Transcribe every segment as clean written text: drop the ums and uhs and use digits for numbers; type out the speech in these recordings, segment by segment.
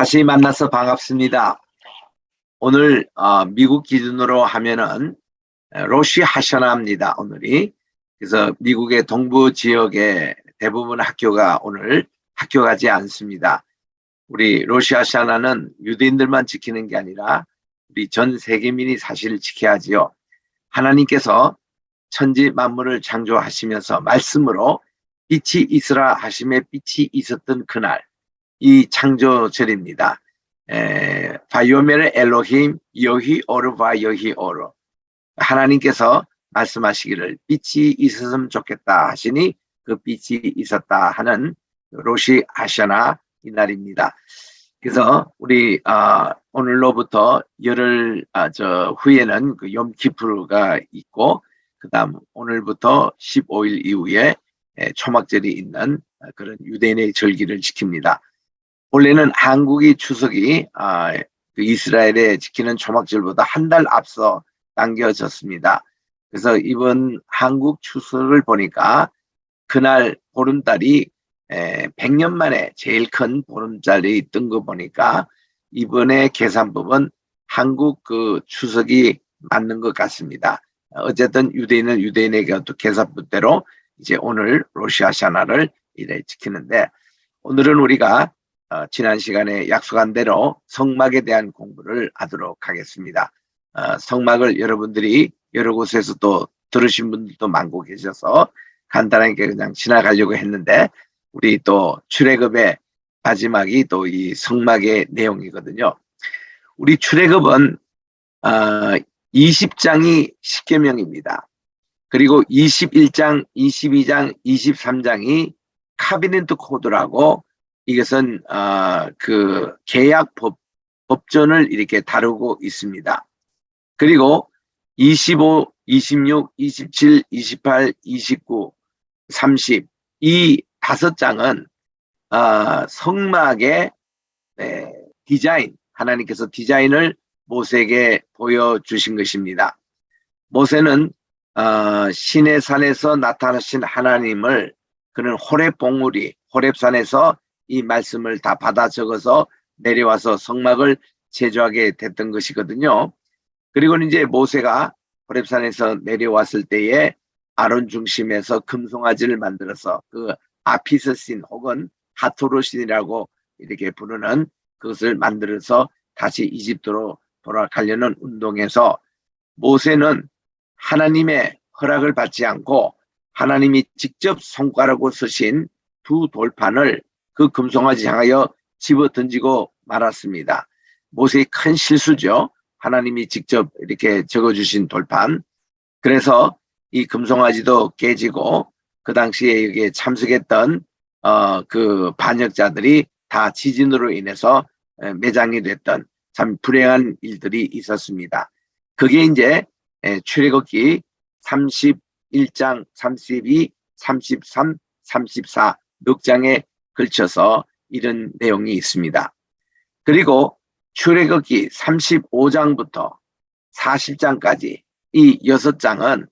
다시 만나서 반갑습니다. 오늘 미국 기준으로 하면은 로시 하샤나입니다. 오늘이. 그래서 미국의 동부 지역의 대부분 학교가 오늘 학교 가지 않습니다. 우리 로시 하샤나는 유대인들만 지키는 게 아니라 우리 전 세계민이 사실 지켜야지요. 하나님께서 천지 만물을 창조하시면서 말씀으로 빛이 있으라 하심에 빛이 있었던 그날, 이 창조절입니다. 바이오멜 엘로힘 여히 오르 바여히 오르, 하나님께서 말씀하시기를 빛이 있었으면 좋겠다 하시니 그 빛이 있었다 하는 로시 하샤나 이날입니다. 그래서 우리 오늘로부터 열흘 후에는 그 욤키프르가 있고, 그다음 오늘부터 15일 이후에 초막절이 있는 그런 유대인의 절기를 지킵니다. 원래는 한국이 추석이 그 이스라엘에 지키는 초막절보다 한 달 앞서 당겨졌습니다. 그래서 이번 한국 추석을 보니까 그날 보름달이 100년 만에 제일 큰 보름달이 뜬 거 보니까 이번에 계산법은 한국 그 추석이 맞는 것 같습니다. 어쨌든 유대인은 유대인에게 또 계산법대로 이제 오늘 로시 하샤나를 이래 지키는데, 오늘은 우리가 지난 시간에 약속한 대로 성막에 대한 공부를 하도록 하겠습니다. 성막을 여러분들이 여러 곳에서 또 들으신 분들도 많고 계셔서 간단하게 그냥 지나가려고 했는데, 우리 또 출애굽의 마지막이 또 이 성막의 내용이거든요. 우리 출애굽은 20장이 십계명입니다. 그리고 21장, 22장, 23장이 카비넨트 코드라고, 이것은 그 계약 법전을 이렇게 다루고 있습니다. 그리고 25, 26, 27, 28, 29, 30, 이 5장은 성막의 디자인, 하나님께서 디자인을 모세에게 보여주신 것입니다. 모세는 시내 산에서 나타나신 하나님을, 그는 호렙 봉우리, 호렙산에서 이 말씀을 다 받아 적어서 내려와서 성막을 제조하게 됐던 것이거든요. 그리고 이제 모세가 호렙산에서 내려왔을 때에 아론 중심에서 금송아지를 만들어서 그 아피스신 혹은 하토로신이라고 이렇게 부르는 그것을 만들어서 다시 이집트로 돌아가려는 운동에서 모세는 하나님의 허락을 받지 않고 하나님이 직접 손가락으로 쓰신 두 돌판을 그 금송아지 향하여 집어 던지고 말았습니다. 모세의 큰 실수죠. 하나님이 직접 이렇게 적어주신 돌판. 그래서 이 금송아지도 깨지고 그 당시에 여기에 참석했던 그 반역자들이 다 지진으로 인해서 매장이 됐던 참 불행한 일들이 있었습니다. 그게 이제 출애굽기 31장, 32, 33, 34 6장에 걸쳐서 이런 내용이 있습니다. 그리고 출애굽기 35장부터 40장까지 이 6장은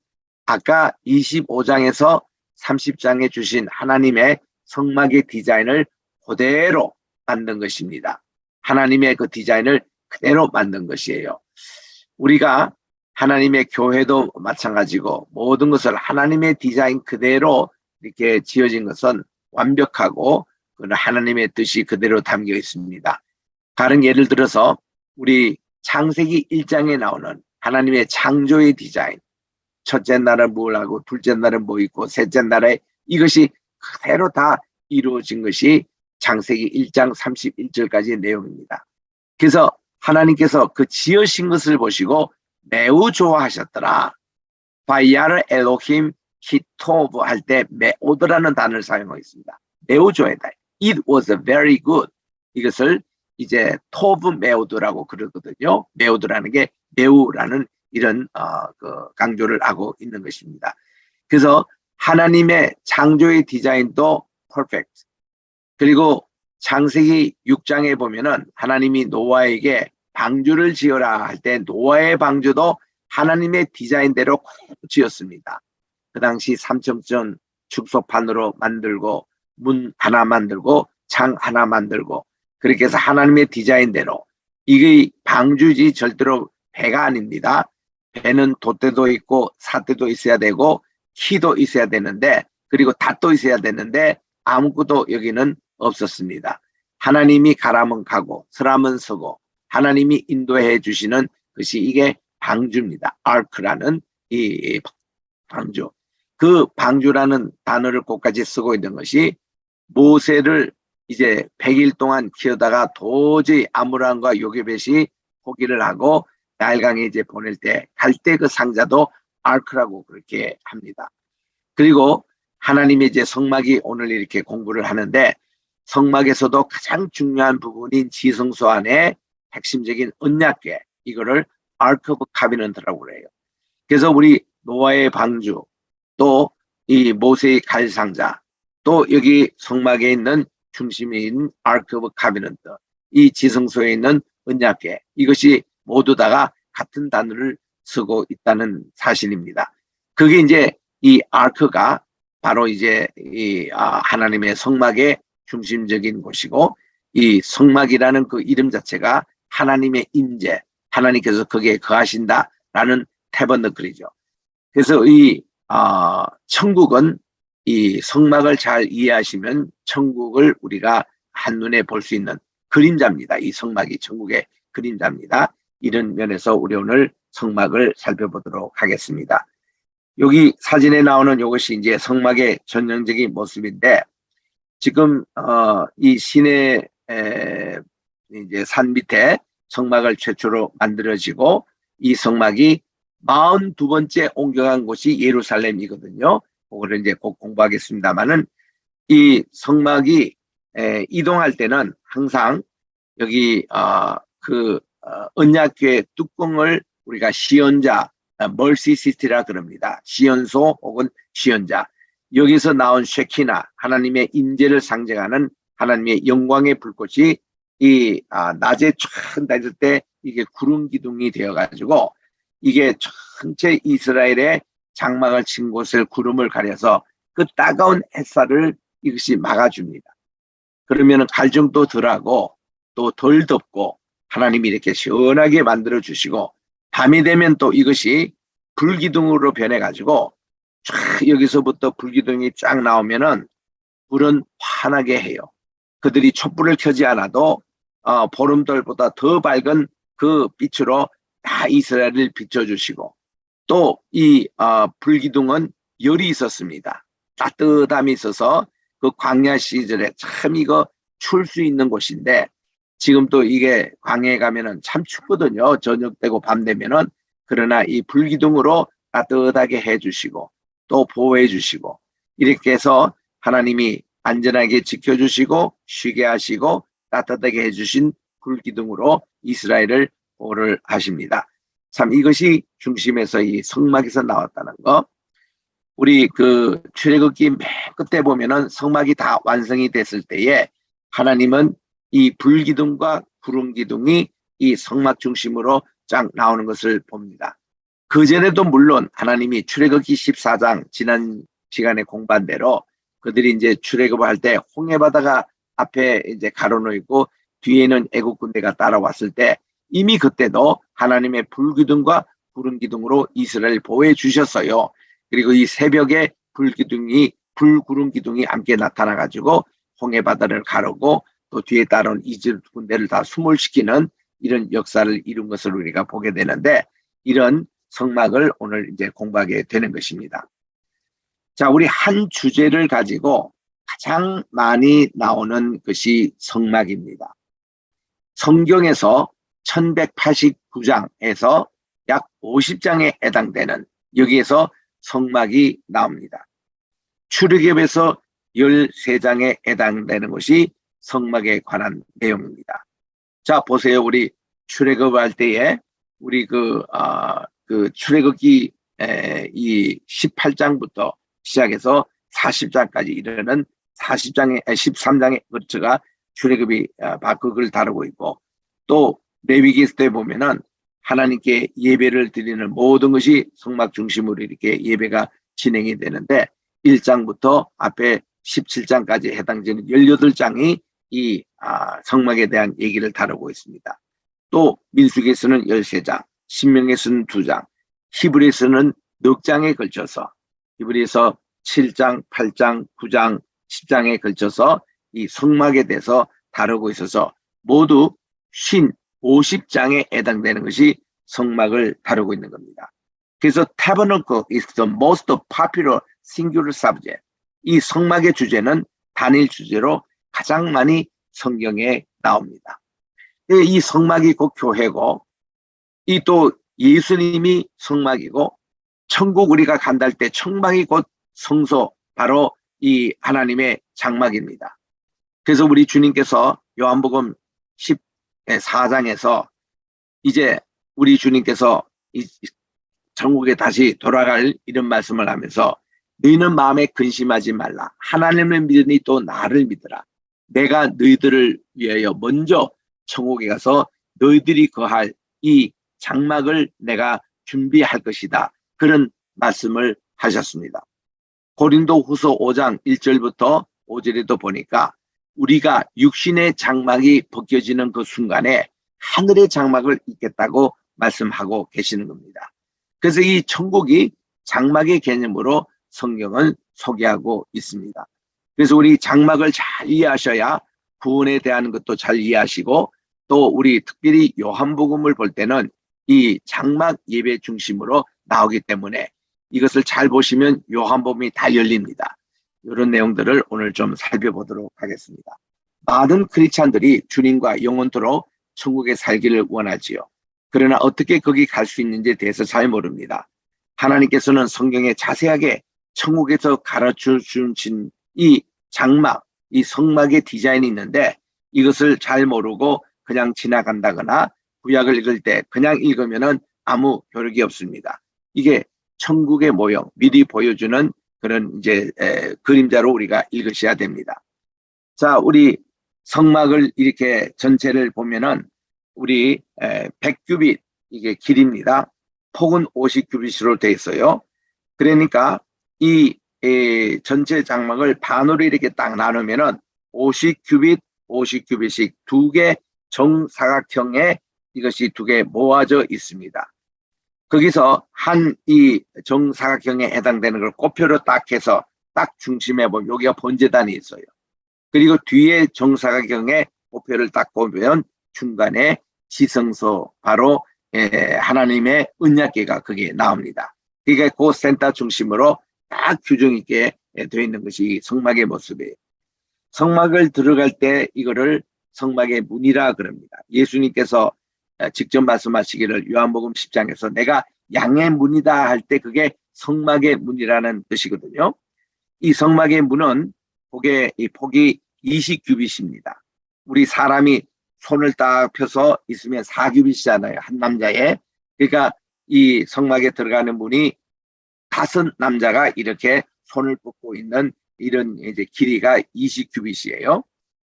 아까 25장에서 30장에 주신 하나님의 성막의 디자인을 그대로 만든 것입니다. 하나님의 그 디자인을 그대로 만든 것이에요. 우리가 하나님의 교회도 마찬가지고 모든 것을 하나님의 디자인 그대로 이렇게 지어진 것은 완벽하고 하나님의 뜻이 그대로 담겨 있습니다. 다른 예를 들어서 우리 창세기 1장에 나오는 하나님의 창조의 디자인, 첫째 날은 뭘 하고 둘째 날은 뭐 있고 셋째 날에 이것이 그대로 다 이루어진 것이 창세기 1장 31절까지의 내용입니다. 그래서 하나님께서 그 지으신 것을 보시고 매우 좋아하셨더라. 바야르 엘로힘 키토브 할 때 메오드라는 단어를 사용하겠습니다. 매우 좋아했다. It was very good. 이것을 이제 토브 메오드라고 그러거든요. 메오드라는 게 매우라는 이런 그 강조를 하고 있는 것입니다. 그래서 하나님의 창조의 디자인도 퍼펙트. 그리고 창세기 6장에 보면은 하나님이 노아에게 방주를 지어라 할 때 노아의 방주도 하나님의 디자인대로 지었습니다. 그 당시 3층짜리 축소판으로 만들고 문 하나 만들고 창 하나 만들고 그렇게 해서 하나님의 디자인대로 이게 방주지 절대로 배가 아닙니다. 배는 돛대도 있고 사대도 있어야 되고 키도 있어야 되는데 그리고 닷도 있어야 되는데 아무것도 여기는 없었습니다. 하나님이 가라면 가고 서라면 서고 하나님이 인도해 주시는 것이 이게 방주입니다. 아크라는 이 방주. 그 방주라는 단어를 꼭까지 쓰고 있는 것이 모세를 이제 100일 동안 키우다가 도저히 아므람과 요게벳이 포기를 하고 나일강에 이제 보낼 때 갈 때 그 상자도 아크라고 그렇게 합니다. 그리고 하나님의 이제 성막이 오늘 이렇게 공부를 하는데 성막에서도 가장 중요한 부분인 지성소 안에 핵심적인 언약궤 이거를 아크 오브 카비넌트라고 그래요. 그래서 우리 노아의 방주 또 이 모세의 갈상자 또 여기 성막에 있는 중심인 아크 오브 카비넌트 이 지성소에 있는 언약궤 이것이 모두 다가 같은 단어를 쓰고 있다는 사실입니다. 그게 이제 이 아크가 바로 이제 이 하나님의 성막의 중심적인 곳이고 이 성막이라는 그 이름 자체가 하나님의 임재, 하나님께서 거기에 거하신다라는 태번너클이죠. 그래서 이 천국은 이 성막을 잘 이해하시면 천국을 우리가 한눈에 볼 수 있는 그림자입니다. 이 성막이 천국의 그림자입니다. 이런 면에서 우리 오늘 성막을 살펴보도록 하겠습니다. 여기 사진에 나오는 이것이 이제 성막의 전형적인 모습인데 지금 이 시내 이제 산 밑에 성막을 최초로 만들어지고 이 성막이 42번째 옮겨간 곳이 예루살렘이거든요. 그거를 이제 꼭 공부하겠습니다만은 이 성막이 이동할 때는 항상 여기 언약궤 뚜껑을 우리가 시연자, 멀시시티라 그럽니다. 시연소 혹은 시연자. 여기서 나온 쉐키나 하나님의 임재를 상징하는 하나님의 영광의 불꽃이 이 낮에 쫙 낮을 때 이게 구름 기둥이 되어가지고 이게 전체 이스라엘의 장막을 친 곳을 구름을 가려서 그 따가운 햇살을 이것이 막아줍니다. 그러면 갈증도 덜하고 또 덜 덥고 하나님이 이렇게 시원하게 만들어 주시고 밤이 되면 또 이것이 불기둥으로 변해가지고 쫙 여기서부터 불기둥이 쫙 나오면은 불은 환하게 해요. 그들이 촛불을 켜지 않아도 보름달보다 더 밝은 그 빛으로 다 이스라엘을 비춰주시고 또 이 불기둥은 열이 있었습니다. 따뜻함이 있어서 그 광야 시절에 참 이거 추울 수 있는 곳인데 지금 또 이게 광야에 가면은 참 춥거든요. 저녁 되고 밤 되면은. 그러나 이 불기둥으로 따뜻하게 해주시고 또 보호해 주시고 이렇게 해서 하나님이 안전하게 지켜주시고 쉬게 하시고 따뜻하게 해주신 불기둥으로 이스라엘을 보호를 하십니다. 참 이것이 중심에서 이 성막에서 나왔다는 거. 우리 그 출애굽기 맨 끝에 보면은 성막이 다 완성이 됐을 때에 하나님은 이 불기둥과 구름기둥이 이 성막 중심으로 쫙 나오는 것을 봅니다. 그전에도 물론 하나님이 출애굽기 14장 지난 시간에 공부한 대로 그들이 이제 출애굽을 할 때 홍해바다가 앞에 이제 가로놓여 있고 뒤에는 애국 군대가 따라왔을 때 이미 그때도 하나님의 불기둥과 구름기둥으로 이스라엘 보호해 주셨어요. 그리고 이 새벽에 불구름기둥이 함께 나타나 가지고 홍해바다를 가르고 또 뒤에 따른 이집 군대를 다 수몰시키는 이런 역사를 이룬 것을 우리가 보게 되는데 이런 성막을 오늘 이제 공부하게 되는 것입니다. 자, 우리 한 주제를 가지고 가장 많이 나오는 것이 성막입니다. 성경에서 1189장에서 약 50장에 해당되는 여기에서 성막이 나옵니다. 출애굽에서 13장에 해당되는 것이 성막에 관한 내용입니다. 자, 보세요. 우리 출애굽할 때에 우리 그 출애굽기 이 18장부터 시작해서 40장까지 이르는 13장에 걸쳐가 출애굽이 그걸 다루고 있고 또 레위기 때 보면은 하나님께 예배를 드리는 모든 것이 성막 중심으로 이렇게 예배가 진행이 되는데 1장부터 앞에 17장까지 해당되는 18장이 이 성막에 대한 얘기를 다루고 있습니다. 또 민수기에서는 13장, 신명기에서는 2장, 히브리서는 넉 장에 걸쳐서 히브리서 7장, 8장, 9장, 10장에 걸쳐서 이 성막에 대해서 다루고 있어서 모두 50장에 해당되는 것이 성막을 다루고 있는 겁니다. 그래서 tabernacle is the most popular singular subject. 이 성막의 주제는 단일 주제로 가장 많이 성경에 나옵니다. 이 성막이 곧 교회고, 이 또 예수님이 성막이고, 천국 우리가 간다할 때 천막이 곧 성소, 바로 이 하나님의 장막입니다. 그래서 우리 주님께서 요한복음 14장에서 이제 우리 주님께서 천국에 다시 돌아갈 이런 말씀을 하면서 너희는 마음에 근심하지 말라. 하나님을 믿으니 또 나를 믿으라. 내가 너희들을 위하여 먼저 천국에 가서 너희들이 거할 이 장막을 내가 준비할 것이다. 그런 말씀을 하셨습니다. 고린도후서 5장 1절부터 5절에도 보니까 우리가 육신의 장막이 벗겨지는 그 순간에 하늘의 장막을 입겠다고 말씀하고 계시는 겁니다. 그래서 이 천국이 장막의 개념으로 성경을 소개하고 있습니다. 그래서 우리 장막을 잘 이해하셔야 구원에 대한 것도 잘 이해하시고, 또 우리 특별히 요한복음을 볼 때는 이 장막 예배 중심으로 나오기 때문에 이것을 잘 보시면 요한복음이 다 열립니다. 이런 내용들을 오늘 좀 살펴보도록 하겠습니다. 많은 크리스찬들이 주님과 영원토록 천국에 살기를 원하지요. 그러나 어떻게 거기 갈 수 있는지에 대해서 잘 모릅니다. 하나님께서는 성경에 자세하게 천국에서 가르쳐 주신 이 장막, 이 성막의 디자인이 있는데 이것을 잘 모르고 그냥 지나간다거나 구약을 읽을 때 그냥 읽으면은 아무 효력이 없습니다. 이게 천국의 모형, 미리 보여주는 그런 이제 그림자로 우리가 읽으셔야 됩니다. 자, 우리 성막을 이렇게 전체를 보면은 우리 100규빗 이게 길입니다. 폭은 50규빗으로 되어 있어요. 그러니까 이 전체 장막을 반으로 이렇게 딱 나누면은 50규빗, 50규빗씩 두 개 정사각형에 이것이 두 개 모아져 있습니다. 거기서 한 이 정사각형에 해당되는 걸 꼽표로 딱 해서 딱 중심에 보면 여기가 번제단이 있어요. 그리고 뒤에 정사각형에 꼽표를 딱 보면 중간에 지성소, 바로 하나님의 언약궤가 거기에 나옵니다. 그게 그 센터 중심으로 딱 규정 있게 되어 있는 것이 성막의 모습이에요. 성막을 들어갈 때 이거를 성막의 문이라 그럽니다. 예수님께서 직접 말씀하시기를 요한복음 10장에서 내가 양의 문이다 할 때 그게 성막의 문이라는 뜻이거든요. 이 성막의 문은 이 폭이 20규빗입니다. 우리 사람이 손을 딱 펴서 있으면 4규빗이잖아요. 한 남자에. 그러니까 이 성막에 들어가는 문이 5 남자가 이렇게 손을 뻗고 있는 이런 이제 길이가 20규빗이에요.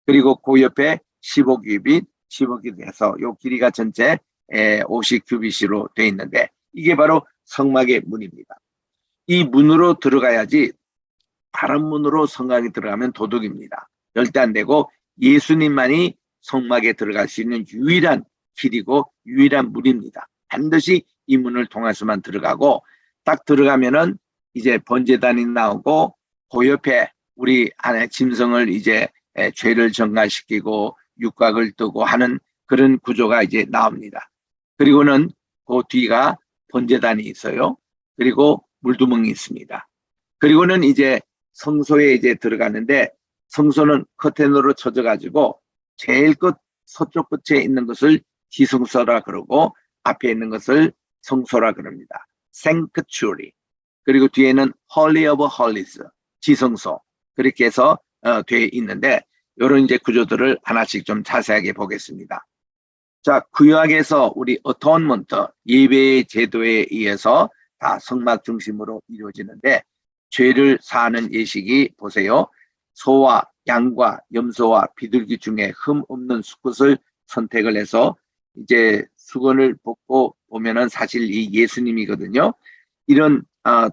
그리고 그 옆에 15규빗, 15규빗 해서 요 길이가 전체 50규빗으로 되어 있는데 이게 바로 성막의 문입니다. 이 문으로 들어가야지 다른 문으로 성막에 들어가면 도둑입니다. 절대 안 되고 예수님만이 성막에 들어갈 수 있는 유일한 길이고 유일한 문입니다. 반드시 이 문을 통해서만 들어가고 딱 들어가면은 이제 번제단이 나오고 그 옆에 우리 안에 짐승을 이제 죄를 정화시키고 육각을 뜨고 하는 그런 구조가 이제 나옵니다. 그리고는 그 뒤가 번제단이 있어요. 그리고 물두멍이 있습니다. 그리고는 이제 성소에 이제 들어가는데 성소는 커튼으로 쳐져 가지고 제일 끝 서쪽 끝에 있는 것을 지성소라 그러고 앞에 있는 것을 성소라 그럽니다. sanctuary. 그리고 뒤에는 holy of holies, 지성소. 그렇게 해서 되어 있는데 이런 이제 구조들을 하나씩 좀 자세하게 보겠습니다. 자, 구약에서 우리 atonement, 예배의 제도에 의해서 다 성막 중심으로 이루어지는데 죄를 사하는 예식이 보세요. 소와 양과 염소와 비둘기 중에 흠 없는 수컷을 선택을 해서 이제 수건을 벗고 보면은 사실 이 예수님이거든요. 이런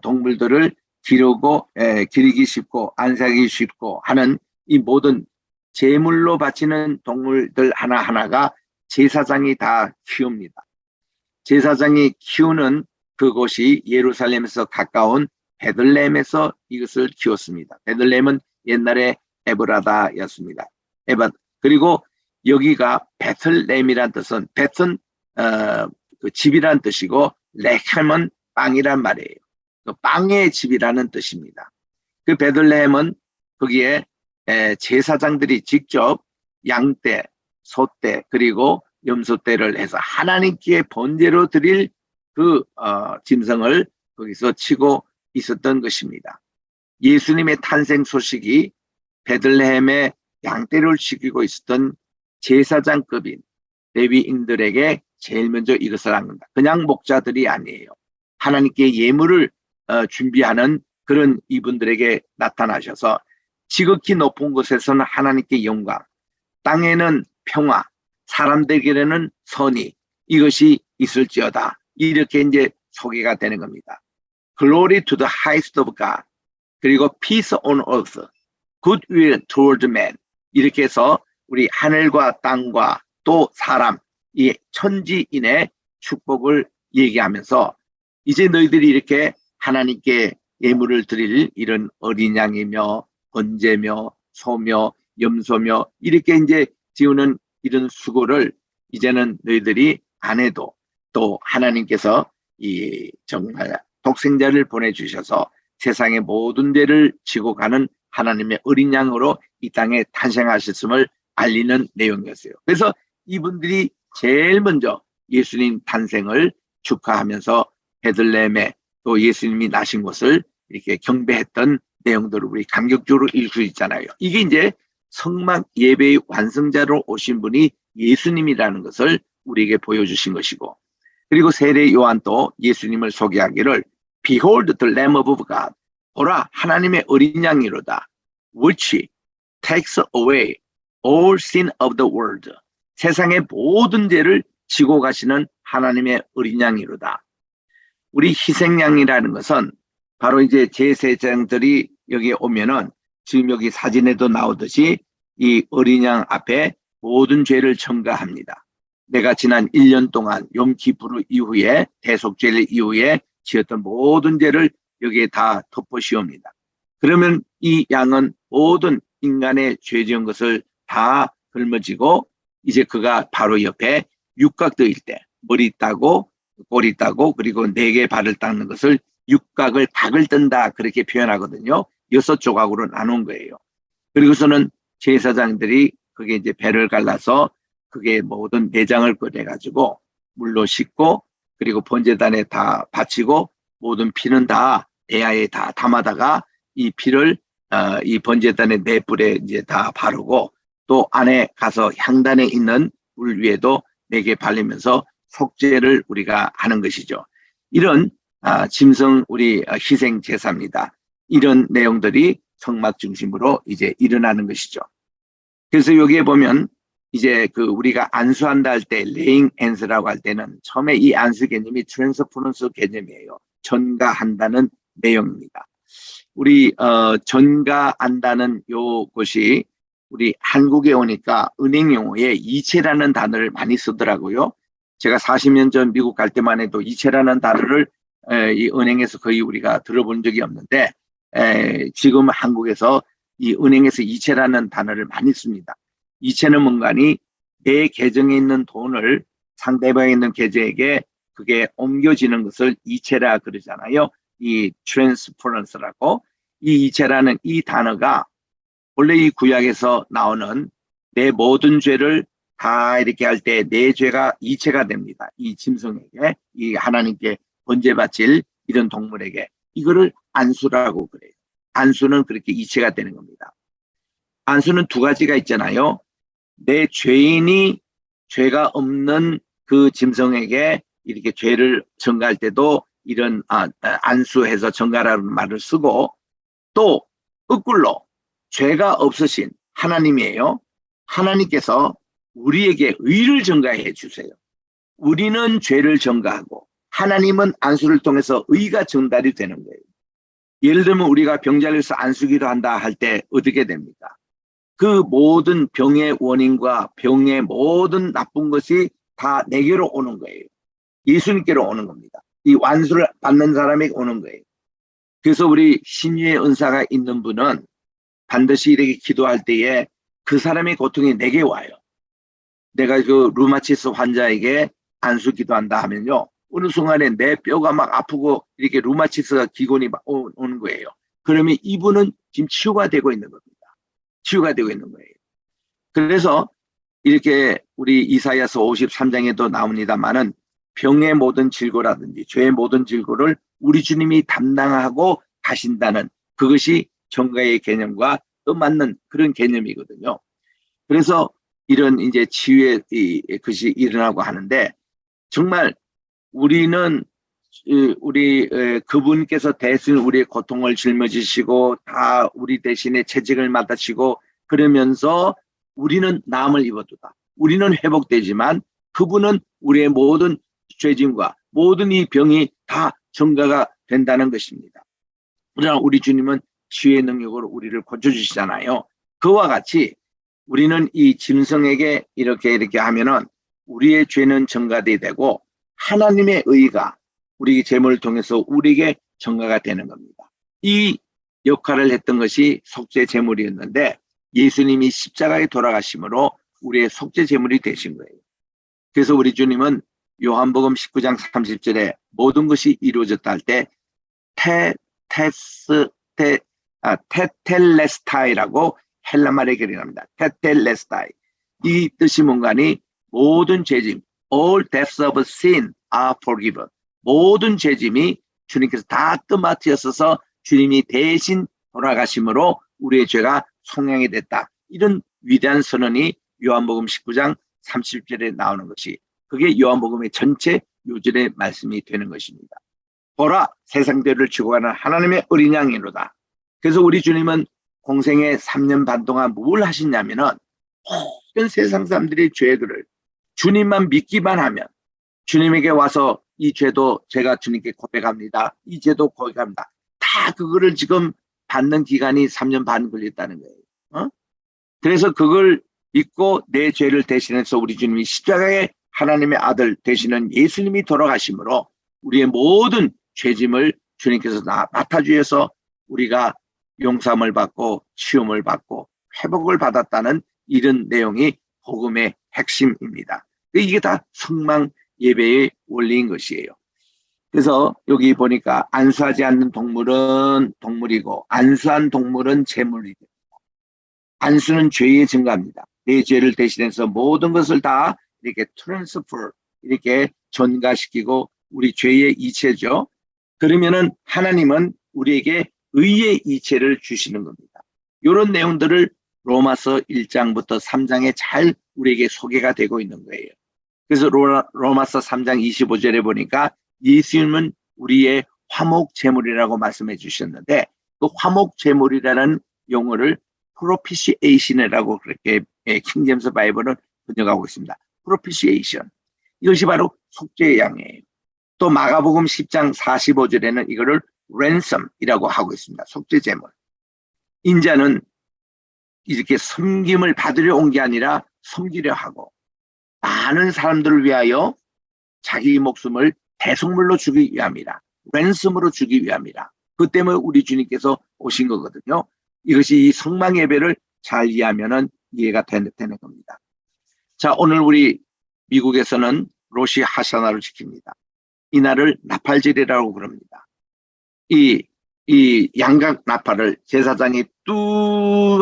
동물들을 기르기 쉽고 안사기 쉽고 하는 이 모든 제물로 바치는 동물들 하나하나가 제사장이 다 키웁니다. 제사장이 키우는 그곳이 예루살렘에서 가까운 베들레헴에서 이것을 키웠습니다. 베들레헴은 옛날에 에브라다였습니다. 그리고 여기가 베틀레헴이란 뜻은 베튼 그 집이란 뜻이고 레헴은 빵이란 말이에요. 그 빵의 집이라는 뜻입니다. 그 베들레헴은 거기에 제사장들이 직접 양떼, 소떼 그리고 염소떼를 해서 하나님께 번제로 드릴 그 짐승을 거기서 치고 있었던 것입니다. 예수님의 탄생 소식이 베들레헴에 양떼를 지키고 있었던 제사장급인 레위인들에게 제일 먼저 이것을 합니다. 그냥 목자들이 아니에요. 하나님께 예물을 준비하는 그런 이분들에게 나타나셔서 지극히 높은 곳에서는 하나님께 영광, 땅에는 평화, 사람들에게는 선의, 이것이 있을지어다. 이렇게 이제 소개가 되는 겁니다. Glory to the highest of God. 그리고 peace on earth, goodwill toward man. 이렇게 해서 우리 하늘과 땅과 또 사람, 이 천지인의 축복을 얘기하면서 이제 너희들이 이렇게 하나님께 예물을 드릴 이런 어린 양이며 번제며 소며 염소며 이렇게 이제 지우는 이런 수고를 이제는 너희들이 안 해도 또 하나님께서 이 정말 독생자를 보내주셔서 세상의 모든 죄를 지고 가는 하나님의 어린 양으로 이 땅에 탄생하셨음을 알리는 내용이었어요. 그래서 이분들이 제일 먼저 예수님 탄생을 축하하면서 베들레헴에 또 예수님이 나신 곳을 이렇게 경배했던 내용들을 우리 감격적으로 읽을 수 있잖아요. 이게 이제 성막 예배의 완성자로 오신 분이 예수님이라는 것을 우리에게 보여주신 것이고, 그리고 세례 요한도 예수님을 소개하기를 Behold the Lamb of God, 보라 하나님의 어린 양이로다, which takes away all sin of the world, 세상의 모든 죄를 지고 가시는 하나님의 어린 양이로다. 우리 희생양이라는 것은 바로 이제 제사장들이 여기에 오면은 지금 여기 사진에도 나오듯이 이 어린 양 앞에 모든 죄를 첨가합니다. 내가 지난 1년 동안 욤키푸르 이후에 대속죄일 이후에 지었던 모든 죄를 여기에 다 덮어씌웁니다. 그러면 이 양은 모든 인간의 죄 지은 것을 다 걸머지고 이제 그가 바로 옆에 육각도일 때 머리 따고 꼬리 따고 그리고 4개 발을 닦는 것을 육각을 각을 뜬다 그렇게 표현하거든요. 6조각으로 나눈 거예요. 그리고서는 제사장들이 그게 이제 배를 갈라서 그게 모든 내장을 꺼내가지고 물로 씻고 그리고 번제단에 다 바치고 모든 피는 다 대야에 다 담아다가 이 피를 이 번제단의 네 뿔에 이제 다 바르고 또 안에 가서 향단에 있는 물 위에도 4개 바르면서 속죄를 우리가 하는 것이죠. 이런 짐승 우리 희생 제사입니다. 이런 내용들이 성막 중심으로 이제 일어나는 것이죠. 그래서 여기에 보면 이제 그 우리가 안수한다 할 때 레잉 앤스라고 할 때는 처음에 이 안수 개념이 트랜스퍼런스 개념이에요. 전가한다는 내용입니다. 우리 전가한다는 요것이 우리 한국에 오니까 은행 용어에 이체라는 단어를 많이 쓰더라고요. 제가 40년 전 미국 갈 때만 해도 이체라는 단어를 이 은행에서 거의 우리가 들어본 적이 없는데 지금 한국에서 이 은행에서 이체라는 단어를 많이 씁니다. 이체는 뭔가니 내 계정에 있는 돈을 상대방에 있는 계좌에게 그게 옮겨지는 것을 이체라 그러잖아요. 이 트랜스퍼런스라고. 이 이체라는 이 단어가 원래 이 구약에서 나오는 내 모든 죄를 다 이렇게 할 때 내 죄가 이체가 됩니다. 이 짐승에게, 이 하나님께 번제 바칠 이런 동물에게. 이거를 안수라고 그래요. 안수는 그렇게 이체가 되는 겁니다. 안수는 2가지가 있잖아요. 내 죄인이 죄가 없는 그 짐승에게 이렇게 죄를 전가할 때도 이런 안수해서 전가라는 말을 쓰고, 또 거꾸로 죄가 없으신 하나님이에요. 하나님께서 우리에게 의를 전가해 주세요. 우리는 죄를 전가하고 하나님은 안수를 통해서 의가 전달이 되는 거예요. 예를 들면 우리가 병자리에서 안수기도 한다 할 때 어떻게 됩니까? 그 모든 병의 원인과 병의 모든 나쁜 것이 다 내게로 오는 거예요. 예수님께로 오는 겁니다. 이 완수를 받는 사람에게 오는 거예요. 그래서 우리 신유의 은사가 있는 분은 반드시 이렇게 기도할 때에 그 사람의 고통이 내게 와요. 내가 그 루마티스 환자에게 안수 기도한다 하면요. 어느 순간에 내 뼈가 막 아프고 이렇게 루마티스가 기곤이 막 오는 거예요. 그러면 이분은 지금 치유가 되고 있는 겁니다. 치유가 되고 있는 거예요. 그래서 이렇게 우리 이사야서 53장에도 나옵니다만은 병의 모든 질고라든지 죄의 모든 질고를 우리 주님이 담당하고 가신다는 그것이 정가의 개념과 또 맞는 그런 개념이거든요. 그래서 이런 이제 치유의 것이 일어나고 하는데 정말 우리는 우리 그분께서 대신 우리의 고통을 짊어지시고 다 우리 대신에 채찍을 맡으시고 그러면서 우리는 남을 입어두다. 우리는 회복되지만 그분은 우리의 모든 죄짐과 모든 이 병이 다 전가가 된다는 것입니다. 그러나 우리 주님은 치유의 능력으로 우리를 고쳐주시잖아요. 그와 같이 우리는 이 짐승에게 이렇게 하면은 우리의 죄는 전가되게 되고 하나님의 의가 우리 제물을 통해서 우리에게 전가가 되는 겁니다. 이 역할을 했던 것이 속죄 제물이었는데 예수님이 십자가에 돌아가심으로 우리의 속죄 제물이 되신 거예요. 그래서 우리 주님은 요한복음 19장 30절에 모든 것이 이루어졌다 할 때 테텔레스타이라고 헬라말의 결의랍니다. 테텔레스타이. 이 뜻이 뭔가니 모든 죄짐, all debts of sin are forgiven. 모든 죄짐이 주님께서 다 떠맡으셔서 주님이 대신 돌아가심으로 우리의 죄가 속량이 됐다. 이런 위대한 선언이 요한복음 19장 30절에 나오는 것이 그게 요한복음의 전체 요절의 말씀이 되는 것입니다. 보라 세상 죄를 지고 가는 하나님의 어린 양이로다. 그래서 우리 주님은 공생의 3년 반 동안 뭘 하시냐면은 모든 세상 사람들의 죄들을 주님만 믿기만 하면 주님에게 와서 이 죄도 제가 주님께 고백합니다. 이 죄도 고백합니다. 다 그거를 지금 받는 기간이 3년 반 걸렸다는 거예요. 그래서 그걸 믿고 내 죄를 대신해서 우리 주님이 십자가에 하나님의 아들 되시는 예수님이 돌아가심으로 우리의 모든 죄짐을 주님께서 맡아주셔서 우리가 용서함을 받고 치유를 받고 회복을 받았다는 이런 내용이 복음의 핵심입니다. 이게 다 성막 예배의 원리인 것이에요. 그래서 여기 보니까 안수하지 않는 동물은 동물이고 안수한 동물은 제물이 됩니다. 안수는 죄의 증가입니다. 내 죄를 대신해서 모든 것을 다 이렇게 트랜스퍼 이렇게 전가시키고 우리 죄의 이체죠. 그러면은 하나님은 우리에게 의의 이체를 주시는 겁니다. 이런 내용들을 로마서 1장부터 3장에 잘 우리에게 소개가 되고 있는 거예요. 그래서 로마서 3장 25절에 보니까 예수님은 우리의 화목 제물이라고 말씀해 주셨는데 그 화목 제물이라는 용어를 propitiation이라고 그렇게 킹제임스 바이블은 번역하고 있습니다. propitiation. 이것이 바로 속죄의 양이에요. 또 마가복음 10장 45절에는 이거를 ransom이라고 하고 있습니다. 속죄 제물. 인자는 이렇게 섬김을 받으려 온 게 아니라 섬기려 하고 많은 사람들을 위하여 자기 목숨을 대속물로 주기 위함이라. 랜섬으로 주기 위함이라. 그 때문에 우리 주님께서 오신 거거든요. 이것이 이 성막 예배를 잘 이해하면은 이해가 되는 겁니다. 자, 오늘 우리 미국에서는 로시 하샤나를 지킵니다. 이날을 나팔절이라고 그럽니다. 이 양각 나팔을 제사장이 뚜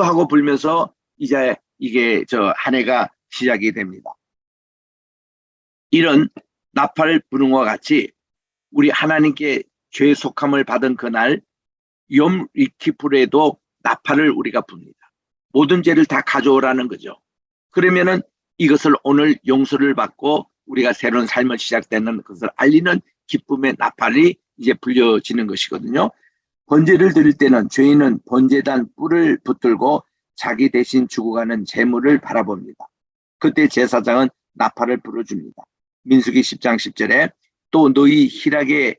하고 불면서 이제 이게 한 해가 시작이 됩니다. 이런 나팔 부는 것과 같이 우리 하나님께 죄 속함을 받은 그날 욤 리키프레도 나팔을 우리가 붑니다. 모든 죄를 다 가져오라는 거죠. 그러면은 이것을 오늘 용서를 받고 우리가 새로운 삶을 시작되는 것을 알리는 기쁨의 나팔이 이제 불려지는 것이거든요. 번제를 드릴 때는 죄인은 번제단 뿔을 붙들고 자기 대신 죽어가는 재물을 바라봅니다. 그때 제사장은 나팔을 불어줍니다. 민수기 10장 10절에 또 너희 희락의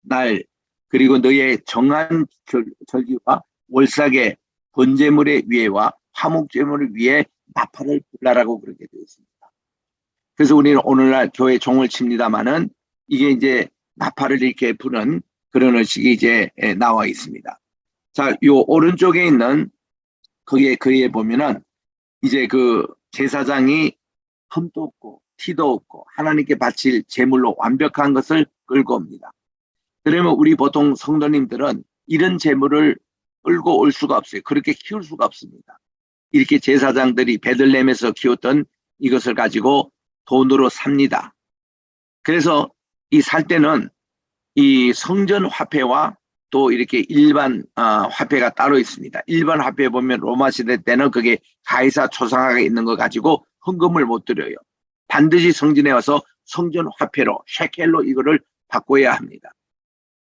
날 그리고 너의 정한 절기와 월삭의 번제물의 위에와 화목제물을 위해 나팔을 불라라고 그렇게 되어 있습니다. 그래서 우리는 오늘날 교회 종을 칩니다마는 이게 이제 나팔을 이렇게 부는 그런 의식이 이제 나와 있습니다. 자, 요 오른쪽에 있는 거기에 보면은 이제 그 제사장이 흠도 없고 티도 없고 하나님께 바칠 제물로 완벽한 것을 끌고 옵니다. 그러면 우리 보통 성도님들은 이런 제물을 끌고 올 수가 없어요. 그렇게 키울 수가 없습니다. 이렇게 제사장들이 베들레헴에서 키웠던 이것을 가지고 돈으로 삽니다. 그래서 이 살 때는 이 성전 화폐와 또 이렇게 일반 화폐가 따로 있습니다. 일반 화폐 보면 로마 시대 때는 그게 가이사 초상화가 있는 거 가지고 헌금을 못 드려요. 반드시 성전에 와서 성전 화폐로 셰켈로 이거를 바꿔야 합니다.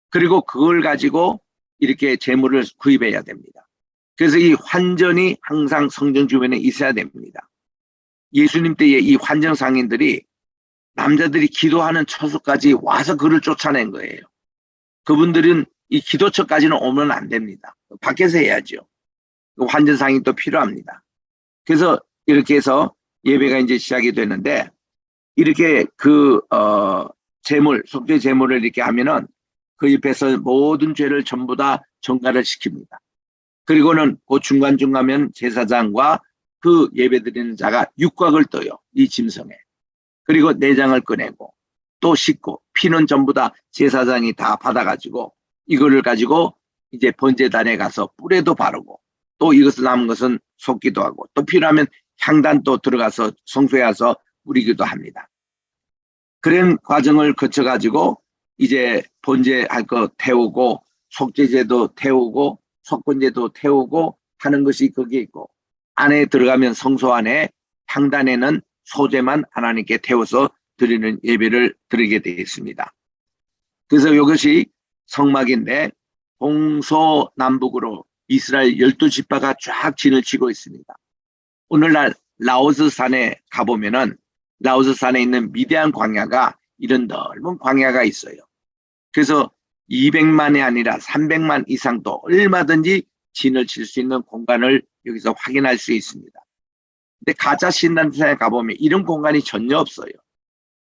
그리고 그걸 가지고 이렇게 재물을 구입해야 됩니다. 그래서 이 환전이 항상 성전 주변에 있어야 됩니다. 예수님 때의 이 환전 상인들이 남자들이 기도하는 처소까지 와서 그를 쫓아낸 거예요. 그분들은 이 기도처까지는 오면 안 됩니다. 밖에서 해야죠. 환전 상인이 또 필요합니다. 그래서 이렇게 해서 예배가 이제 시작이 되는데 이렇게 그 제물, 속죄 제물을 이렇게 하면은 그 옆에서 모든 죄를 전부 다 전가를 시킵니다. 그리고는 그 중간중간면 제사장과 그 예배드리는 자가 육각을 떠요. 이 짐승에. 그리고 내장을 꺼내고 또 씻고 피는 전부 다 제사장이 다 받아가지고 이거를 가지고 이제 번제단에 가서 뿔에도 바르고 또 이것을 남은 것은 쏟기도 하고 또 필요하면 향단도 들어가서 성소에 가서 뿌리기도 합니다. 그런 과정을 거쳐가지고 이제 번제할 거 태우고 속죄제도 태우고 속건제도 태우고 하는 것이 거기에 있고 안에 들어가면 성소 안에 향단에는 소제만 하나님께 태워서 드리는 예배를 드리게 되어 있습니다. 그래서 이것이 성막인데 동서남북으로 이스라엘 12지파가 쫙 진을 치고 있습니다. 오늘날 라오스 산에 가보면은 라오스 산에 있는 미대한 광야가 이런 넓은 광야가 있어요. 그래서 200만이 아니라 300만 이상도 얼마든지 진을 칠 수 있는 공간을 여기서 확인할 수 있습니다. 근데 가짜 신단산에 가보면 이런 공간이 전혀 없어요.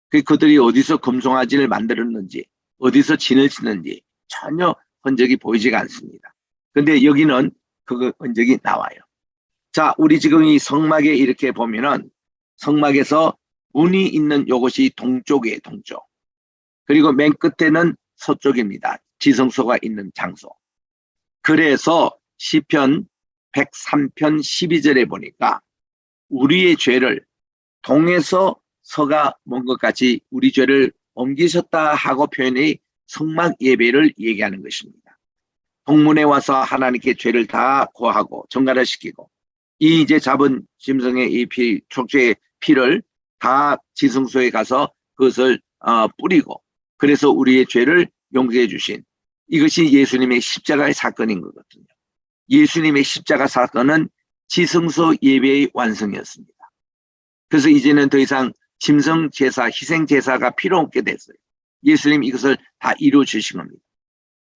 그들이 어디서 금송아지를 만들었는지 어디서 진을 치는지 전혀 흔적이 보이지가 않습니다. 근데 여기는 그 흔적이 나와요. 자, 우리 지금 이 성막에 이렇게 보면은 성막에서 문이 있는 요것이 동쪽이에요, 동쪽. 그리고 맨 끝에는 서쪽입니다. 지성소가 있는 장소. 그래서 시편 103편 12절에 보니까 우리의 죄를 동에서 서가 먼 것 같이 우리 죄를 옮기셨다 하고 표현이 성막 예배를 얘기하는 것입니다. 동문에 와서 하나님께 죄를 다 고하고 정가를 시키고 이 이제 잡은 짐승의 이 피, 촉죄의 피를 다 지성소에 가서 그것을 뿌리고 그래서 우리의 죄를 용서해 주신 이것이 예수님의 십자가의 사건인 거거든요. 예수님의 십자가 사건은 지성소 예배의 완성이었습니다. 그래서 이제는 더 이상 짐승 제사, 희생 제사가 필요 없게 됐어요. 예수님 이것을 다 이루어 주신 겁니다.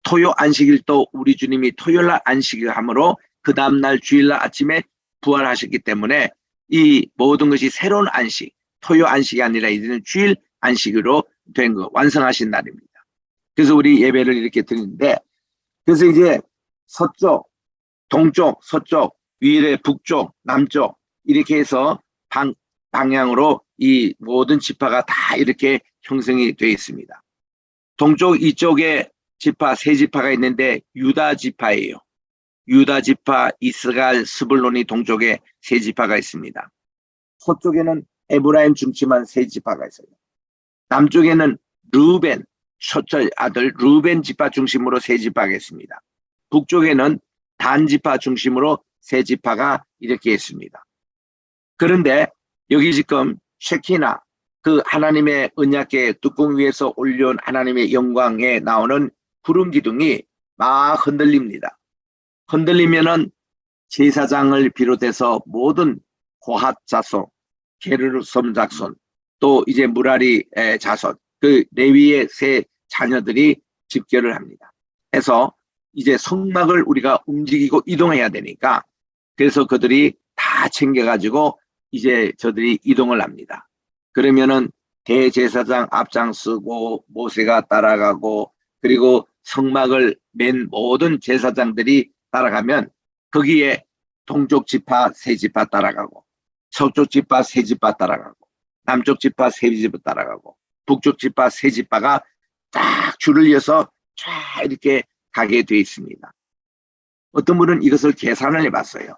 토요 안식일도 우리 주님이 토요일날 안식을 하므로 그 다음날 주일날 아침에 부활하셨기 때문에 이 모든 것이 새로운 안식, 토요 안식이 아니라 이제는 주일 안식으로 된 거, 완성하신 날입니다. 그래서 우리 예배를 이렇게 드리는데, 그래서 이제 서쪽, 동쪽, 서쪽, 위에 북쪽, 남쪽 이렇게 해서 방향으로 이 모든 지파가 다 이렇게 형성이 되어 있습니다. 동쪽 이쪽에 지파 세 지파가 있는데 유다 지파예요. 유다 지파, 이스갈, 스불론이 동쪽에 세 지파가 있습니다. 서쪽에는 에브라임 중심한 세 지파가 있어요. 남쪽에는 르벤, 첫째 아들 르벤 지파 중심으로 세 지파가 있습니다. 북쪽에는 단 지파 중심으로 세 지파가 이렇게 있습니다. 그런데 여기 지금 쉐키나 그 하나님의 언약궤 뚜껑 위에서 올려온 하나님의 영광에 나오는 구름 기둥이 막 흔들립니다. 흔들리면은 제사장을 비롯해서 모든 고핫 자손, 게르솜 자손, 또 이제 무라리 자손, 그 레위의 세 자녀들이 집결을 합니다. 해서 이제 성막을 우리가 움직이고 이동해야 되니까 그래서 그들이 다 챙겨가지고 이제 저들이 이동을 합니다. 그러면은 대제사장 앞장서고 모세가 따라가고 그리고 성막을 맨 모든 제사장들이 따라가면 거기에 동쪽 지파 세 지파 따라가고 서쪽 지파 세 지파 따라가고 남쪽 지파 세 지파 따라가고 북쪽 지파 세 지파가 딱 줄을 이어서 쫙 이렇게 가게 되어 있습니다. 어떤 분은 이것을 계산을 해봤어요.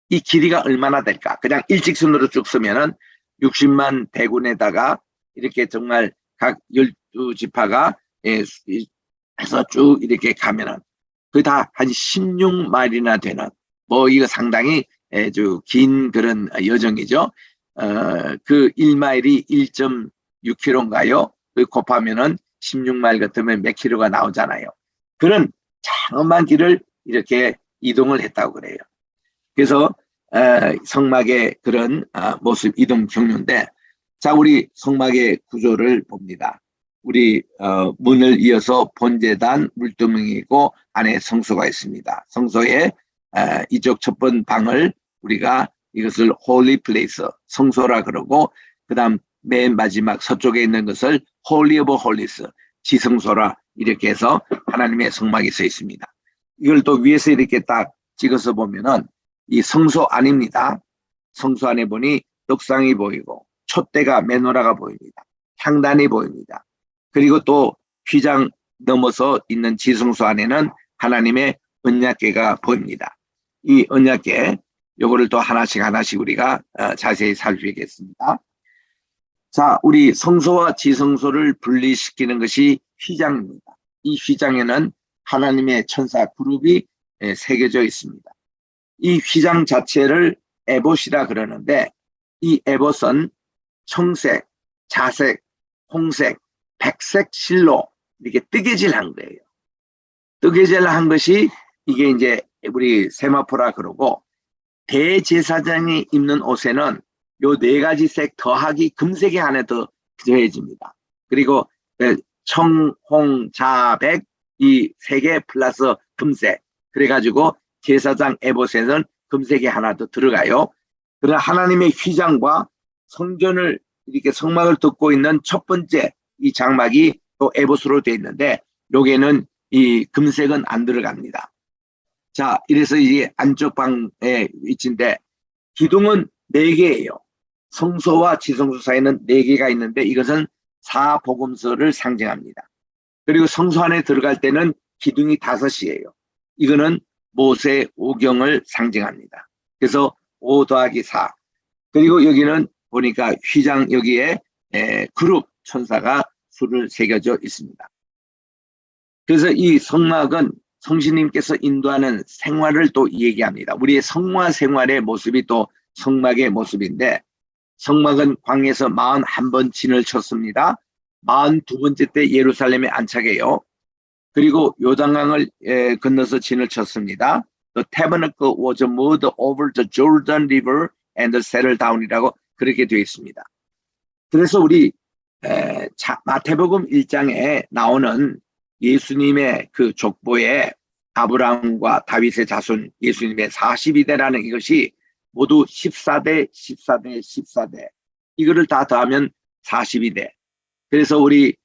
이 길이가 얼마나 될까? 그냥 일직선으로 쭉 서면은 60만 대군에다가 이렇게 정말 각 12지파가 해서 쭉 이렇게 가면은 그 다 한 16마일이나 되는 뭐 이거 상당히 아주 긴 그런 여정이죠. 그 1마일이 1.6km인가요? 그 곱하면은 16마일 같으면 몇 킬로가 나오잖아요. 그런 장엄한 길을 이렇게 이동을 했다고 그래요. 그래서 성막의 그런 모습 이동 경로인데, 자, 우리 성막의 구조를 봅니다. 우리 문을 이어서 본제단 물두멍이고 안에 성소가 있습니다. 성소에 이쪽 첫 번 방을 우리가 이것을 홀리 플레이스 성소라 그러고, 그다음 맨 마지막 서쪽에 있는 것을 홀리 오브 홀리스 지성소라 이렇게 해서 하나님의 성막이 서 있습니다. 이걸 또 위에서 이렇게 딱 찍어서 보면은 이 성소 안입니다. 성소 안에 보니 떡상이 보이고 촛대가 메노라가 보입니다. 향단이 보입니다. 그리고 또 휘장 넘어서 있는 지성소 안에는 하나님의 언약궤가 보입니다. 이 언약궤 요거를 또 하나씩 우리가 자세히 살피겠습니다. 자, 우리 성소와 지성소를 분리시키는 것이 휘장입니다. 이 휘장에는 하나님의 천사 그룹이 새겨져 있습니다. 이 휘장 자체를 에봇이라 그러는데, 이 에봇은 청색, 자색, 홍색, 백색 실로 이렇게 뜨개질한 거예요. 뜨개질한 것이 이게 이제 우리 세마포라 그러고, 대제사장이 입는 옷에는 요 네 가지 색 더하기 금색이 안에 더 더해집니다. 그리고 청, 홍, 자, 백 이 세 개 플러스 금색. 그래가지고 제사장 에봇에는 금색이 하나 더 들어가요. 그러나 하나님의 휘장과 성전을 이렇게 성막을 덮고 있는 첫 번째 이 장막이 또 에봇으로 되어 있는데, 여기에는 이 금색은 안 들어갑니다. 자, 이래서 이게 안쪽 방의 위치인데, 기둥은 4개예요. 성소와 지성소 사이에는 4개가 있는데 이것은 사복음서를 상징합니다. 그리고 성소 안에 들어갈 때는 기둥이 5이에요. 이거는 모세 오경을 상징합니다. 그래서 5 더하기 4. 그리고 여기는 보니까 휘장 여기에 그룹 천사가 수를 새겨져 있습니다. 그래서 이 성막은 성신님께서 인도하는 생활을 또 얘기합니다. 우리의 성화 생활의 모습이 또 성막의 모습인데, 성막은 광야에서 41번 진을 쳤습니다. 42번째 때 예루살렘에 안착해요. 그리고 요단강을 건너서 진을 쳤습니다. The tabernacle was moved over the Jordan River and settled down이라고 그렇게 되어 있습니다. 그래서 우리 마태복음 1장에 나오는 예수님의 그 족보에 아브라함과 다윗의 자손 예수님의 42대라는 이것이 모두 14대, 14대, 14대. 이거를 다 더하면 42대. 그래서 우리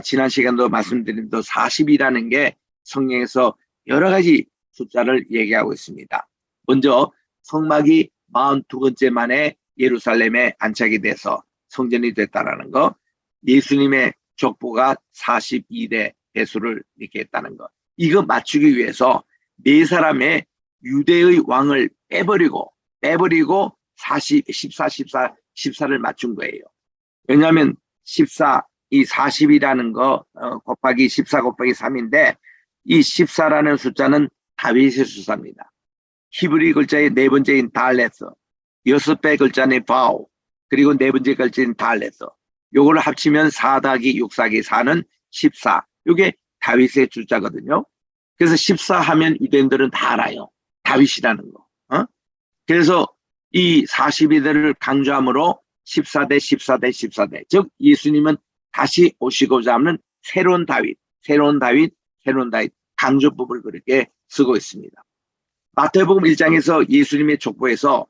지난 시간도 말씀드린 또 40이라는 게 성경에서 여러 가지 숫자를 얘기하고 있습니다. 먼저 성막이 42번째 만에 예루살렘에 안착이 돼서 성전이 됐다는 거, 예수님의 족보가 42대 배수를 이렇게 했다는 거, 이거 맞추기 위해서 4사람의 유대의 왕을 빼버리고 14를 맞춘 거예요. 왜냐하면 14, 이 40이라는 거 곱하기 14 곱하기 3인데, 이 14라는 숫자는 다윗의 숫자입니다. 히브리 글자의 4번째인 달레스, 6배 글자는 바우, 그리고 4번째 글자인 달레스. 요걸 합치면 4 더하기 6 4기 4는 14. 이게 다윗의 숫자거든요. 그래서 14 하면 유대인들은 다 알아요. 다윗이라는 거. 그래서 이 42대를 강조함으로 14대, 14대, 14대. 즉 예수님은 다시 오시고자 하는 새로운 다윗 강조법을 그렇게 쓰고 있습니다. 마태복음 1장에서 예수님의 족보에서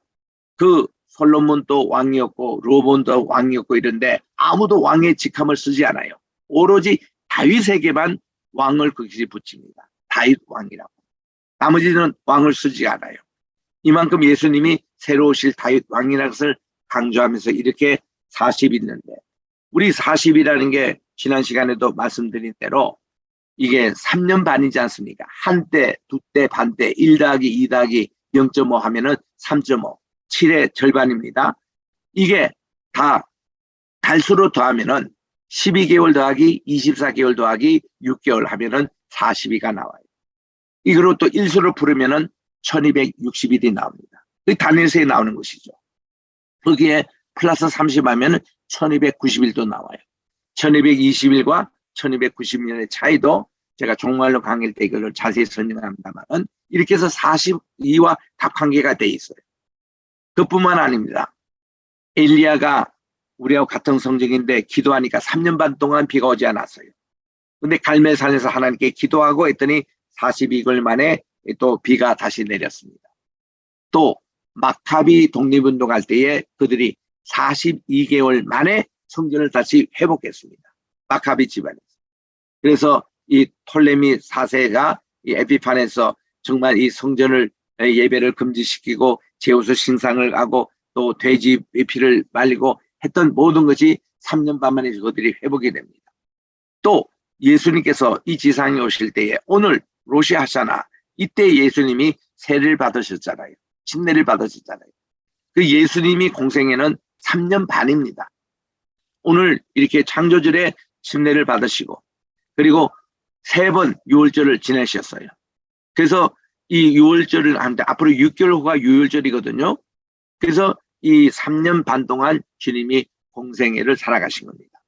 그 솔로몬도 왕이었고 로몬도 왕이었고 이런데 아무도 왕의 직함을 쓰지 않아요. 오로지 다윗에게만 왕을 거기에 붙입니다. 다윗 왕이라고. 나머지는 왕을 쓰지 않아요. 이만큼 예수님이 새로 오실 다윗 왕이라는 것을 강조하면서 이렇게 40이 있는데, 우리 40이라는 게 지난 시간에도 말씀드린 대로 이게 3년 반이지 않습니까? 한 때, 두 때, 반 때, 1 더하기 2 더하기 0.5 하면은 3.5, 7의 절반입니다. 이게 다 달수로 더하면은 12개월 더하기 24개월 더하기 6개월 하면은 42가 나와요. 이거로 또 일수로 풀으면은 1260일이 나옵니다. 그 다니엘서에 나오는 것이죠. 거기에 플러스 30 하면 1290일도 나와요. 1220일과 1290일의 차이도 제가 종말로 강의할 때 이걸 자세히 설명합니다만 이렇게 해서 42와 다 관계가 돼 있어요. 그뿐만 아닙니다. 엘리야가 우리하고 같은 성적인데 기도하니까 3년 반 동안 비가 오지 않았어요. 근데 갈멜산에서 하나님께 기도하고 했더니 42개월 만에 또 비가 다시 내렸습니다. 또 마카비 독립운동할 때에 그들이 42개월 만에 성전을 다시 회복했습니다. 마카비 집안에서. 그래서 이 톨레미 4세가 이 에피판에서 정말 이 성전을 예배를 금지시키고 제우스 신상을 하고 또 돼지 피를 말리고 했던 모든 것이 3년 반 만에 그들이 회복이 됩니다. 또 예수님께서 이 지상에 오실 때에 오늘 로시 하샤나 이때 예수님이 세례를 받으셨잖아요. 침례를 받으셨잖아요. 그 예수님이 공생에는 3년 반입니다. 오늘 이렇게 창조절에 침례를 받으시고 그리고 3번 유월절을 지내셨어요. 그래서 이 유월절을 하는데 앞으로 6개월 후가 유월절이거든요. 그래서 이 3년 반 동안 주님이 공생애를 살아가신 겁니다.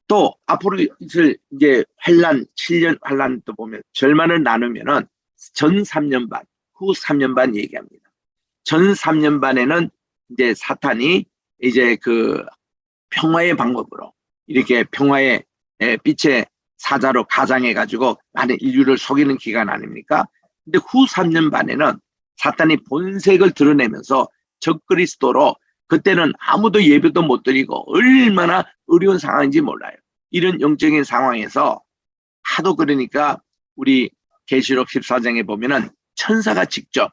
또 앞으로 있을 이제 환란 7년 환란도 보면 절반을 나누면은 전 3년 반, 후 3년 반 얘기합니다. 전 3년 반에는 이제 사탄이 이제 그 평화의 방법으로 이렇게 평화의 빛의 사자로 가장해 가지고 많은 인류를 속이는 기간 아닙니까? 근데 후 3년 반에는 사탄이 본색을 드러내면서 적그리스도로 그때는 아무도 예배도 못 드리고 얼마나 어려운 상황인지 몰라요. 이런 영적인 상황에서 하도 그러니까 우리 계시록 14장에 보면은 천사가 직접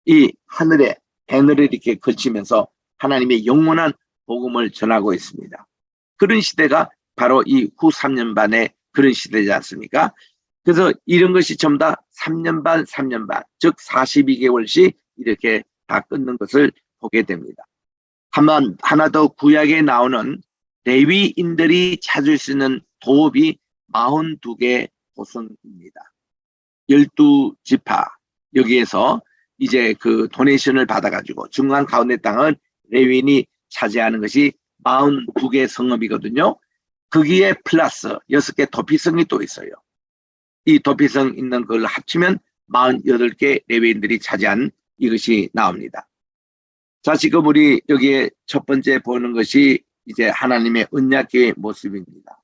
이 하늘에 배너를 이렇게 걸치면서 하나님의 영원한 복음을 전하고 있습니다. 그런 시대가 바로 이 후 3년 반의 그런 시대지 않습니까? 그래서 이런 것이 전부 다 3년 반, 3년 반, 즉 42개월씩 이렇게 다 끊는 것을 보게 됩니다. 하나 더 구약에 나오는 레위인들이 찾을 수 있는 도읍이 42개 도성입니다. 12지파 여기에서 이제 그 도네이션을 받아가지고 중간 가운데 땅은 레위인이 차지하는 것이 42개 성읍이거든요. 거기에 플러스 6개 도피성이 또 있어요. 이 도피성 있는 걸 합치면 48개 레위인들이 차지한 이것이 나옵니다. 자, 지금 우리 여기에 첫 번째 보는 것이 이제 하나님의 언약궤의 모습입니다.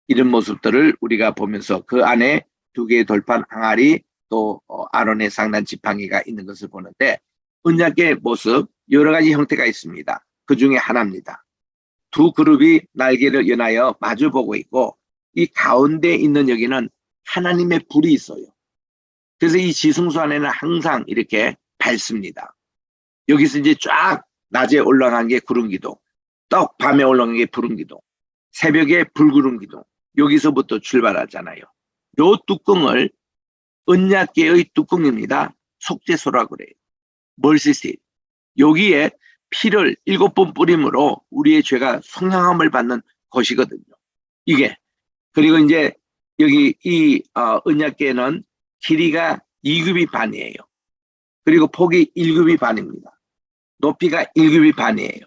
이런 모습들을 우리가 보면서 그 안에 2개의 돌판 항아리 또 아론의 상단 지팡이가 있는 것을 보는데 언약궤의 모습 여러 가지 형태가 있습니다. 그 중에 하나입니다. 2 그룹이 날개를 연하여 마주보고 있고 이 가운데 있는 여기는 하나님의 불이 있어요. 그래서 이 지성소 안에는 항상 이렇게 밝습니다. 여기서 이제 쫙 낮에 올라간 게 구름 기둥, 또 밤에 올라간 게 푸른 기둥, 새벽에 불구름 기둥, 여기서부터 출발하잖아요. 요 뚜껑을 언약궤의 뚜껑입니다. 속죄소라고 그래요. 멀시시. 여기에 피를 7번 뿌림으로 우리의 죄가 속량함을 받는 것이거든요. 이게. 그리고 이제 여기 이 언약궤는 길이가 2규빗 반이에요. 그리고 폭이 1규빗 반입니다. 높이가 1규빗 반이에요.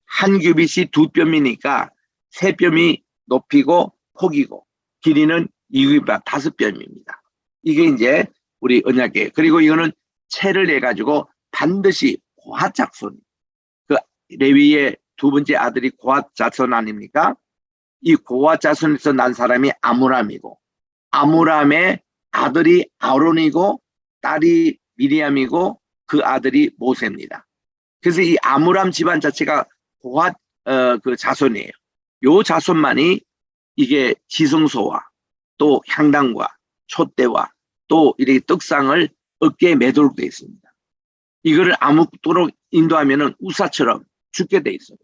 한 규빗이 2뼘이니까 3뼘이 높이고 폭이고 길이는 2규빗 반 5뼘입니다. 이게 이제 우리 언약궤. 그리고 이거는 채를 해가지고 반드시 고핫 자손. 그 레위의 2번째 아들이 고핫 자손 아닙니까? 이 고핫 자손에서 난 사람이 아므람이고 아므람의 아들이 아론이고 딸이 미리암이고 그 아들이 모세입니다. 그래서 이 아므람 집안 자체가 고핫 그 자손이에요. 요 자손만이 이게 지성소와 또 향단과 촛대와 또 이렇게 떡상을 어깨에 매도록 되어 있습니다. 이거를 아무쪼록 인도하면은 우사처럼 죽게 돼 있어요.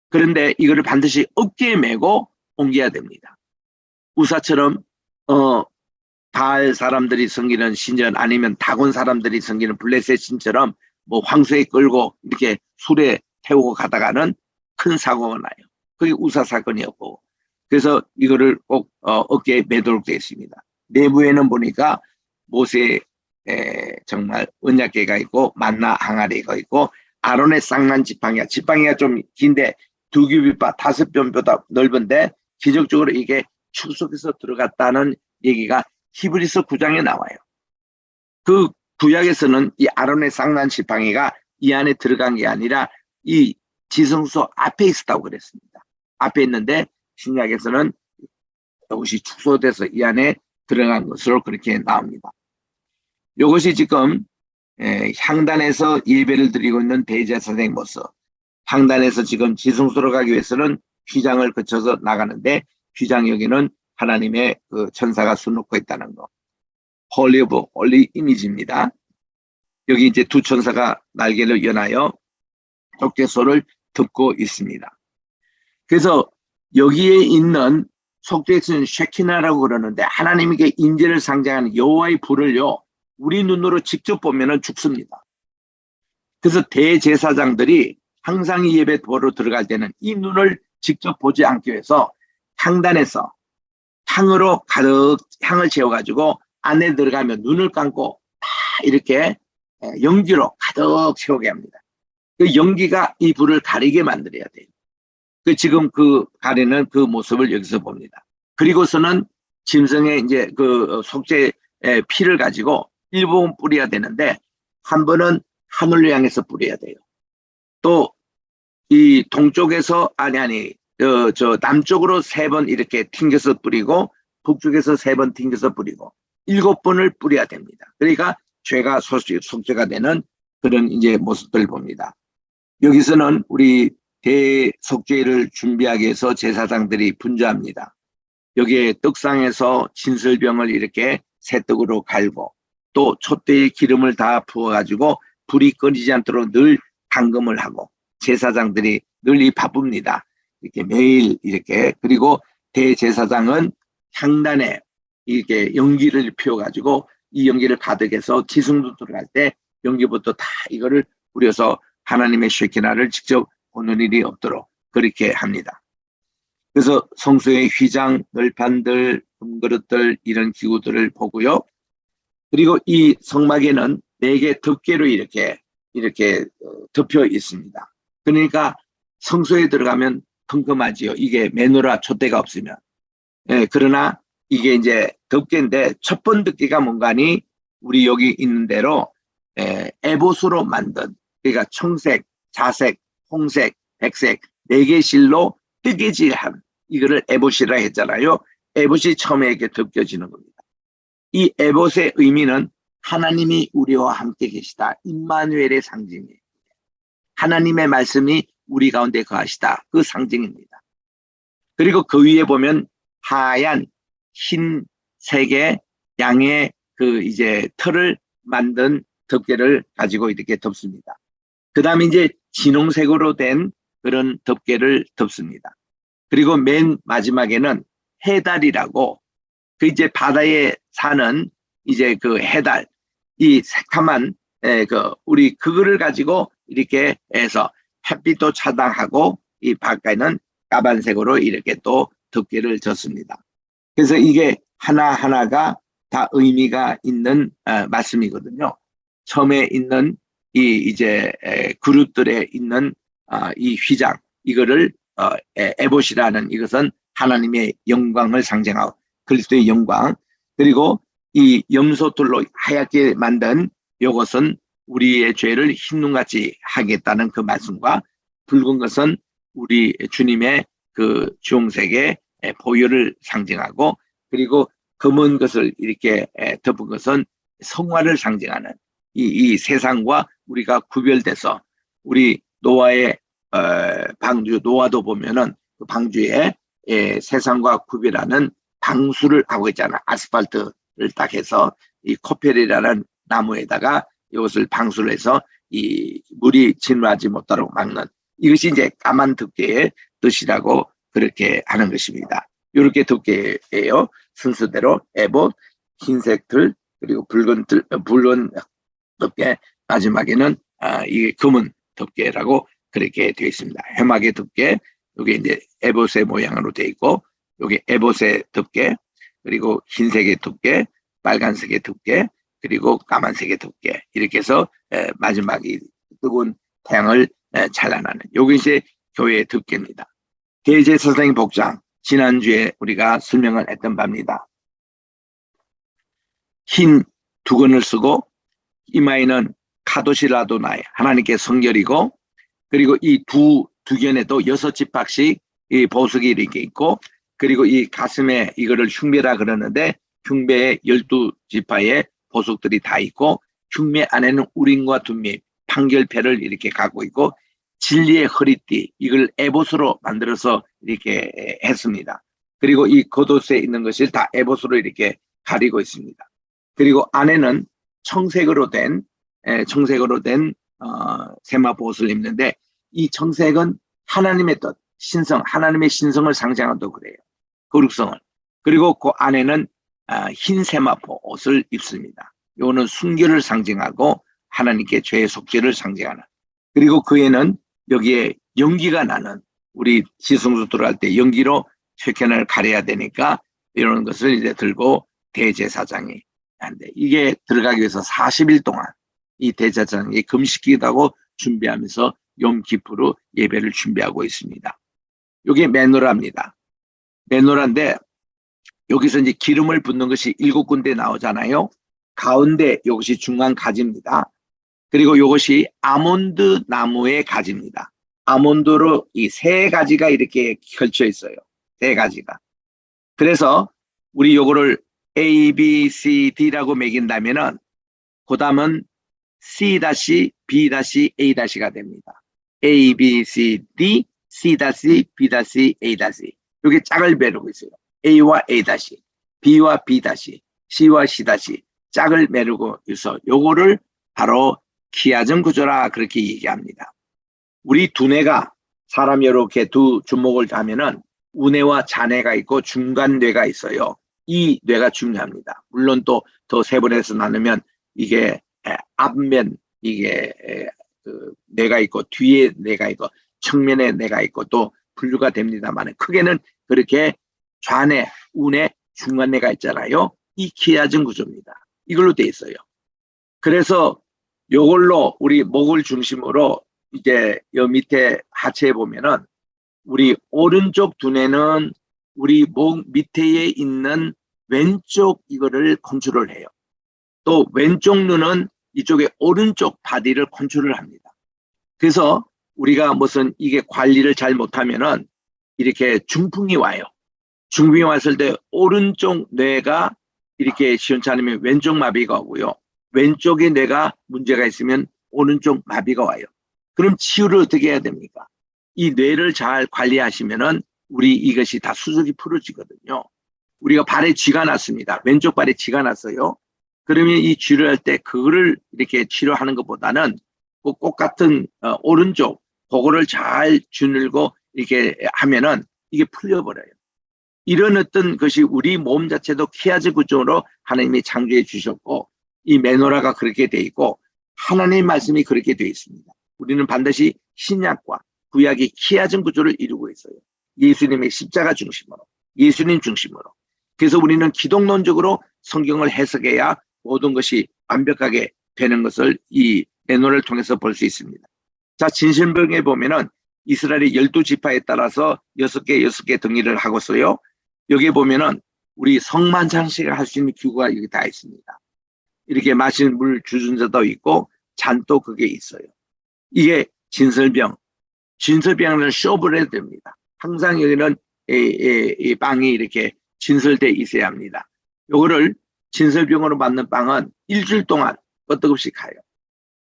그런데 이거를 반드시 어깨에 메고 옮겨야 됩니다. 우사처럼 바알 사람들이 섬기는 신전 아니면 다곤 사람들이 섬기는 블레셋 신처럼 뭐 황소에 끌고 이렇게 술에 태우고 가다가는 큰 사고가 나요. 그게 우사 사건이었고, 그래서 이거를 꼭 어깨에 매도록 되어 있습니다. 내부에는 보니까 모세 정말 언약궤가 있고 만나 항아리가 있고 아론의 쌍난 지팡이가 좀 긴데 2규빗바 5변보다 넓은데 기적적으로 이게 축속해서 들어갔다는 얘기가 히브리서 9장에 나와요. 그 구약에서는 이 아론의 쌍난 지팡이가 이 안에 들어간 게 아니라 이 지성소 앞에 있었다고 그랬습니다. 앞에 있는데 신약에서는 이것이 축소돼서 이 안에 들어간 것으로 그렇게 나옵니다. 이것이 지금 향단에서 예배를 드리고 있는 대제사장의 모습. 향단에서 지금 지성소로 가기 위해서는 휘장을 거쳐서 나가는데 휘장 여기는 하나님의 그 천사가 수놓고 있다는 거. 홀리 오브 홀리 이미지입니다. 여기 이제 두 천사가 날개를 연하여 속죄소를 덮고 있습니다. 그래서 여기에 있는 속죄소는 쉐키나라고 그러는데 하나님에게 인재를 상징하는 여호와의 불을요 우리 눈으로 직접 보면은 죽습니다. 그래서 대제사장들이 항상 이 예배 보러 들어갈 때는 이 눈을 직접 보지 않기 위해서 향단에서 향으로 가득 향을 채워가지고 안에 들어가면 눈을 감고 다 이렇게 연기로 가득 채우게 합니다. 그 연기가 이 불을 가리게 만들어야 돼요. 그 지금 그 가리는 그 모습을 여기서 봅니다. 그리고서는 짐승의 이제 그 속죄의 피를 가지고 일부분 뿌려야 되는데 한 번은 하늘을 향해서 뿌려야 돼요. 또 이 동쪽에서 저 남쪽으로 3번 이렇게 튕겨서 뿌리고 북쪽에서 3번 튕겨서 뿌리고 7번을 뿌려야 됩니다. 그러니까 죄가 속죄가 되는 그런 이제 모습들을 봅니다. 여기서는 우리 대속죄를 준비하기 위해서 제사장들이 분주합니다. 여기에 떡상에서 진설병을 이렇게 새떡으로 갈고 또 촛대에 기름을 다 부어가지고 불이 꺼지지 않도록 늘 당금을 하고 제사장들이 늘 이 바쁩니다. 이렇게 매일 이렇게. 그리고 대제사장은 향단에 이렇게 연기를 피워가지고 이 연기를 가득해서 지성소 들어갈 때 연기부터 다 이거를 뿌려서 하나님의 쉐키나를 직접 보는 일이 없도록 그렇게 합니다. 그래서 성소의 휘장, 널판들, 금그릇들 이런 기구들을 보고요. 그리고 이 성막에는 4개 덮개로 이렇게 덮여 있습니다. 그러니까 성소에 들어가면 컴컴하지요. 이게 메노라 촛대가 없으면. 그러나 이게 이제 덮개인데 첫 번 덮개가 뭔가니 우리 여기 있는 대로 에봇으로 만든 그러니까 청색, 자색, 홍색, 백색 4개 실로 뜨개질한 이거를 에봇이라 했잖아요. 에봇이 처음에 이렇게 덮여지는 겁니다. 이 에봇의 의미는 하나님이 우리와 함께 계시다. 임마누엘의 상징이에요. 하나님의 말씀이 우리 가운데 거하시다. 그 상징입니다. 그리고 그 위에 보면 하얀 흰색의 양의 그 이제 털을 만든 덮개를 가지고 이렇게 덮습니다. 그 다음에 이제 진홍색으로 된 그런 덮개를 덮습니다. 그리고 맨 마지막에는 해달이라고 그 이제 바다에 사는 이제 그 해달 이 새카만 우리 그거를 가지고 이렇게 해서 햇빛도 차단하고 이 바깥에는 까만색으로 이렇게 또 덮개를 졌습니다. 그래서 이게 하나하나가 다 의미가 있는 말씀이거든요. 처음에 있는 이 이제 그룹들에 있는 이 휘장 이거를 에봇이라는 이것은 하나님의 영광을 상징하고 그리스도의 영광 그리고 이 염소들로 하얗게 만든 이것은 우리의 죄를 흰눈같이 하겠다는 그 말씀과 붉은 것은 우리 주님의 그 주홍색의 보혈을 상징하고 그리고 검은 것을 이렇게 덮은 것은 성화를 상징하는 이 세상과 우리가 구별돼서 우리 노아의 방주 노아도 보면은 그 방주에 세상과 구별하는 방수를 하고 있잖아. 아스팔트를 딱 해서 이 코펠이라는 나무에다가 이것을 방수를 해서 이 물이 진화하지 못하도록 막는 이것이 이제 까만 덮개의 뜻이라고 그렇게 하는 것입니다. 이렇게 덮개예요. 순서대로 에봇, 흰색 틀, 그리고 붉은 덮개, 마지막에는 이게 검은 덮개라고 그렇게 되어 있습니다. 해막의 덮개, 이게 이제 에봇의 모양으로 되어 있고, 여기 에봇의 덮개, 그리고 흰색의 덮개, 빨간색의 덮개, 그리고 까만색의 덮개 이렇게 해서 마지막이 뜨거운 태양을 찬란하는 요게 이제 교회의 덮개입니다. 대제사장의 복장 지난주에 우리가 설명을 했던 바입니다. 흰 두건을 쓰고 이마에는 카도시라도나이 하나님께 성결이고 그리고 이 두견에도 6지팍씩 이 보석이 이렇게 있고 그리고 이 가슴에 이거를 흉배라 그러는데 흉배에 12지파의 보석들이 다 있고 흉매 안에는 우림과 둠미 판결패를 이렇게 갖고 있고 진리의 허리띠 이걸 에봇으로 만들어서 이렇게 했습니다. 그리고 이 겉옷에 있는 것이 다 에봇으로 이렇게 가리고 있습니다. 그리고 안에는 청색으로 된 세마포옷을 입는데 이 청색은 하나님의 뜻, 신성, 하나님의 신성을 상징한다고 그래요. 거룩성을. 그리고 그 안에는 흰 세마포 옷을 입습니다. 이거는 순결을 상징하고 하나님께 죄의 속죄를 상징하는. 그리고 그에는 여기에 연기가 나는 우리 지성소 들어갈 때 연기로 쇠캔을 가려야 되니까 이런 것을 이제 들고 대제사장이 하는데 이게 들어가기 위해서 40일 동안 이 대제사장이 금식기도 하고 준비하면서 욤키프로 예배를 준비하고 있습니다. 이게 메노라입니다. 메노라인데 여기서 이제 기름을 붓는 것이 7군데 나오잖아요. 가운데 이것이 중간 가지입니다. 그리고 이것이 아몬드 나무의 가지입니다. 아몬드로 이 3가지가 이렇게 펼쳐 있어요. 3가지가. 그래서 우리 요거를 A, B, C, D라고 매긴다면은 그 다음은 C-B-A-가 됩니다. A, B, C, D, C-B, A-. 여기 짝을 매르고 있어요. A와 A-, B와 B-, C와 C-, 짝을 매르고 있어. 요거를 바로 키아전 구조라 그렇게 얘기합니다. 우리 두뇌가 사람이 이렇게 두 주먹을 하면은 우뇌와 자뇌가 있고 중간 뇌가 있어요. 이 뇌가 중요합니다. 물론 또 더 세분해서 나누면 이게 앞면 이게 그 뇌가 있고 뒤에 뇌가 있고 측면에 뇌가 있고 또 분류가 됩니다만 크게는 그렇게 좌뇌, 우뇌, 중간뇌가 있잖아요. 이 키아전 구조입니다. 이걸로 돼 있어요. 그래서 요걸로 우리 목을 중심으로 이제 여 밑에 하체에 보면은 우리 오른쪽 두뇌는 우리 목 밑에 있는 왼쪽 이거를 컨트롤 해요. 또 왼쪽 눈은 이쪽에 오른쪽 바디를 컨트롤 합니다. 그래서 우리가 무슨 이게 관리를 잘 못하면은 이렇게 중풍이 와요. 중풍이 왔을 때 오른쪽 뇌가 이렇게 시원찮으면 왼쪽 마비가 오고요. 왼쪽에 뇌가 문제가 있으면 오른쪽 마비가 와요. 그럼 치유를 어떻게 해야 됩니까? 이 뇌를 잘 관리하시면은 우리 이것이 다 수족이 풀어지거든요. 우리가 발에 쥐가 났습니다. 왼쪽 발에 쥐가 났어요. 그러면 이 쥐를 할 때 그거를 이렇게 치료하는 것보다는 꼭 같은 오른쪽 그거를 잘 주늘고 이렇게 하면은 이게 풀려버려요. 이런 어떤 것이 우리 몸 자체도 키아즈 구조로 하나님이 창조해 주셨고 이 메노라가 그렇게 돼 있고 하나님의 말씀이 그렇게 돼 있습니다. 우리는 반드시 신약과 구약의 키아즈 구조를 이루고 있어요. 예수님의 십자가 중심으로, 예수님 중심으로. 그래서 우리는 기독론적으로 성경을 해석해야 모든 것이 완벽하게 되는 것을 이 메노를 통해서 볼 수 있습니다. 자, 진실병에 보면은 이스라엘의 12지파에 따라서 6개 등리를 하고서요. 여기 보면은 우리 성만찬식을 할 수 있는 기구가 여기 다 있습니다. 이렇게 마시는 물 주전자도 있고 잔도 그게 있어요. 이게 진설병은 쇼브레드 됩니다. 항상 여기는 이 빵이 이렇게 진설돼 있어야 합니다. 요거를 진설병으로 만든 빵은 일주일 동안 끄떡없이 가요.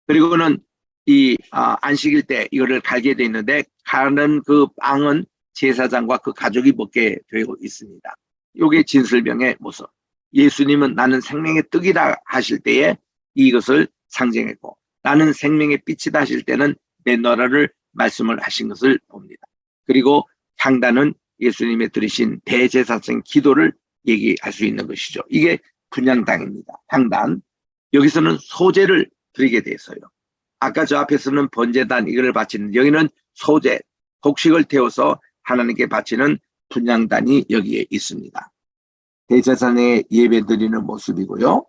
그리고는 이 안식일 때 이거를 갈게 돼 있는데 가는 그 빵은 제사장과 그 가족이 먹게 되고 있습니다. 이게 진설병의 모습. 예수님은 나는 생명의 떡이다 하실 때에 이것을 상징했고 나는 생명의 빛이다 하실 때는 내 나라를 말씀을 하신 것을 봅니다. 그리고 향단은 예수님의 들으신 대제사장 기도를 얘기할 수 있는 것이죠. 이게 분향당입니다. 향단. 여기서는 소제를 드리게 돼서요. 아까 저 앞에서는 번제단 이거를 바치는 여기는 소제, 곡식을 태워서 하나님께 바치는 분향단이 여기에 있습니다. 대제사장에 예배 드리는 모습이고요.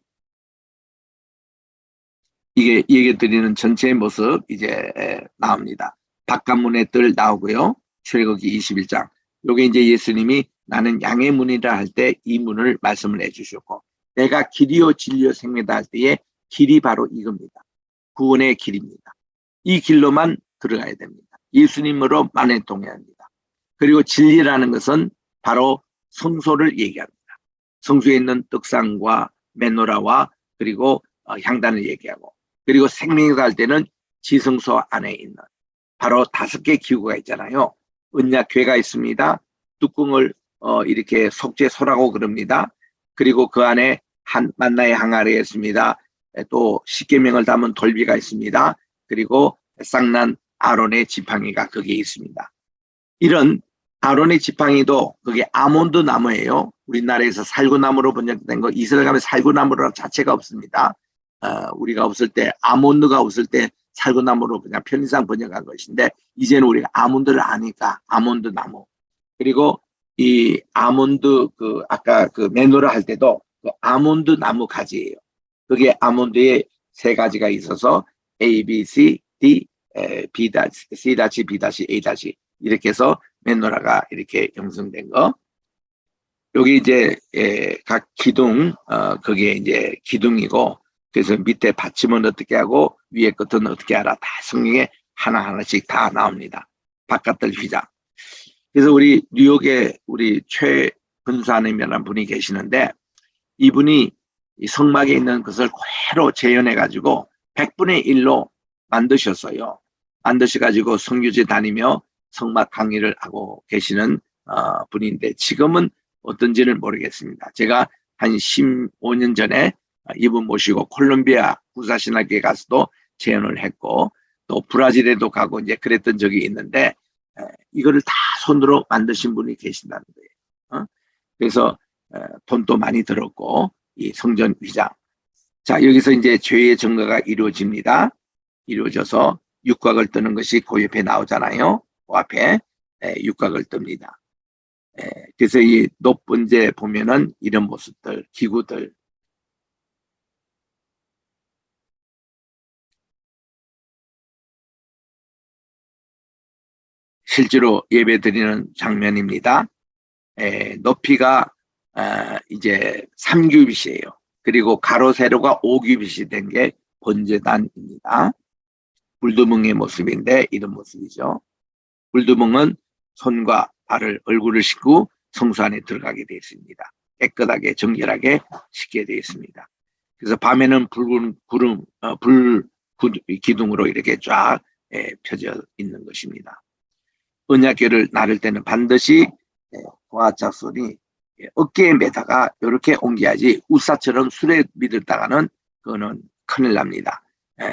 이게 예배 드리는 전체의 모습 이제 나옵니다. 바깥문의 뜰 나오고요. 출애굽기 21장. 요게 이제 예수님이 나는 양의 문이라 할 때 이 문을 말씀을 해주셨고 내가 길이요 진리요 생명이다 할 때에 길이 바로 이겁니다. 구원의 길입니다. 이 길로만 들어가야 됩니다. 예수님으로 만회통해야 합니다. 그리고 진리라는 것은 바로 성소를 얘기합니다. 성소에 있는 떡상과 메노라와 그리고 향단을 얘기하고 그리고 생명이다 할 때는 지성소 안에 있는 바로 5개 기구가 있잖아요. 언약궤가 있습니다. 뚜껑을 이렇게 속죄소라고 그럽니다. 그리고 그 안에 만나의 항아리가 있습니다. 또 십계명을 담은 돌비가 있습니다. 그리고 쌍난 아론의 지팡이가 거기에 있습니다. 이런 아론의 지팡이도 그게 아몬드 나무예요. 우리나라에서 살구나무로 번역된 거 이스라엘 가면 살구나무로 자체가 없습니다. 우리가 없을 때 아몬드가 없을 때 살구나무로 그냥 편의상 번역한 것인데 이제는 우리가 아몬드를 아니까 아몬드 나무. 그리고 이 아몬드 그 아까 그 메노라 할 때도 그 아몬드 나무 가지예요. 그게 아몬드에 3가지가 있어서 A, B, C, D, B, C, B, A 이렇게 해서 메노라가 이렇게 형성된 거. 여기 이제 각 기둥 그게 이제 기둥이고 그래서 밑에 받침은 어떻게 하고 위에 끝은 어떻게 하라 다 성경에 하나하나씩 다 나옵니다. 바깥들 휘장. 그래서 우리 뉴욕에 우리 최근사님이라는 분이 계시는데 이분이 이 성막에 있는 것을 그대로 재현해 가지고 100분의 1로 만드셨어요. 만드셔가지고 성교제 다니며 성막 강의를 하고 계시는 분인데 지금은 어떤지를 모르겠습니다. 제가 한 15년 전에 이분 모시고 콜롬비아 구사신학교에 가서도 재연을 했고 또 브라질에도 가고 이제 그랬던 적이 있는데 이거를 다 손으로 만드신 분이 계신다는 거예요. 그래서 돈도 많이 들었고 이 성전 위장. 자 여기서 이제 죄의 증거가 이루어집니다. 이루어져서 육각을 뜨는 것이 그 옆에 나오잖아요. 그 앞에 육각을 뜹니다. 그래서 이 높번제 보면은 이런 모습들, 기구들. 실제로 예배 드리는 장면입니다. 높이가 이제 3규빗이에요. 그리고 가로 세로가 5규빗이 된 게 번제단입니다. 불두멍의 모습인데 이런 모습이죠. 불두멍은 손과 발을 얼굴을 씻고 성소 안에 들어가게 되어 있습니다. 깨끗하게 정결하게 씻게 되어 있습니다. 그래서 밤에는 붉은 불 기둥으로 이렇게 쫙 펴져 있는 것입니다. 언약궤를 나를 때는 반드시 도화자손이 어깨에 매다가 이렇게 옮겨야지 우사처럼 술에 믿었다가는 그거는 큰일 납니다.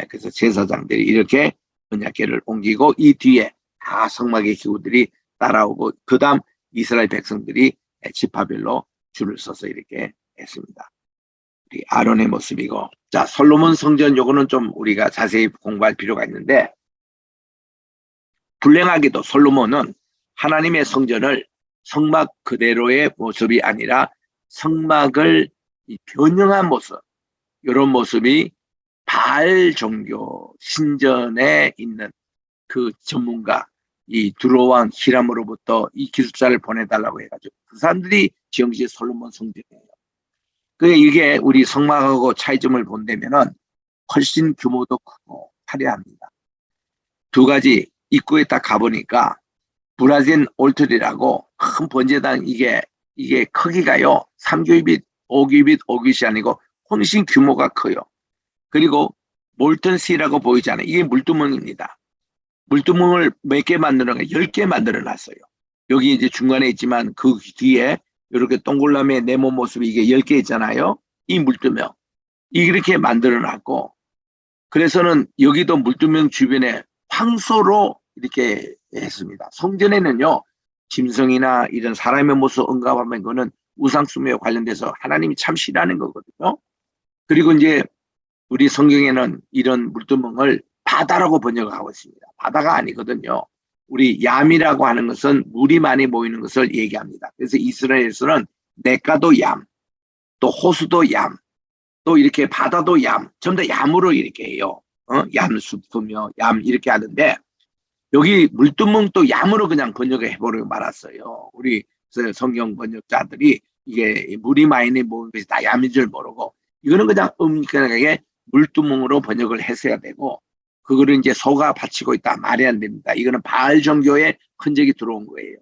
그래서 제사장들이 이렇게 언약궤를 옮기고 이 뒤에 다 성막의 기구들이 따라오고 그 다음 이스라엘 백성들이 지파별로 줄을 서서 이렇게 했습니다. 우리 아론의 모습이고 자 솔로몬 성전 요거는 좀 우리가 자세히 공부할 필요가 있는데 불행하게도 솔로몬은 하나님의 성전을 성막 그대로의 모습이 아니라 성막을 변형한 모습 이런 모습이 바알 종교 신전에 있는 그 전문가 이 두로왕 히람으로부터 이 기술자를 보내달라고 해가지고 그 사람들이 지은 솔로몬 성전이에요. 그게 이게 우리 성막하고 차이점을 본다면은 훨씬 규모도 크고 화려합니다. 2가지 입구에 딱 가보니까 브라질 올틀이라고 큰 번제단 이게 크기가요 3규빗, 5규빗, 5규빗이 아니고 훨씬 규모가 커요. 그리고 몰튼 씨라고 보이잖아요. 이게 물두멍입니다. 물두멍을 몇 개 만들어? 10개 만들어 놨어요. 여기 이제 중간에 있지만 그 뒤에 이렇게 동글라미의 네모 모습이 이게 10개 있잖아요. 이 물두멍. 이렇게 만들어 놨고, 그래서는 여기도 물두멍 주변에 황소로 이렇게 했습니다. 성전에는요, 짐승이나 이런 사람의 모습 언급하면 그거는 우상숭배와 관련돼서 하나님이 참 싫어하는 거거든요. 그리고 이제 우리 성경에는 이런 물두멍을 바다라고 번역하고 있습니다. 바다가 아니거든요. 우리 얌이라고 하는 것은 물이 많이 모이는 것을 얘기합니다. 그래서 이스라엘에서는 냇가도 얌, 또 호수도 얌, 또 이렇게 바다도 얌, 전부 다 얌으로 이렇게 해요. 얌수프며 얌 이렇게 하는데 여기 물두멍도 얌으로 그냥 번역을 해버리고 말았어요. 우리 성경 번역자들이 이게 물이 많이 모이는 것이 다 얌인 줄 모르고 이거는 그냥 엄격하게 물두멍으로 번역을 했어야 되고 그거를 이제 소가 바치고 있다 말이 안 됩니다. 이거는 바알 종교의 흔적이 들어온 거예요.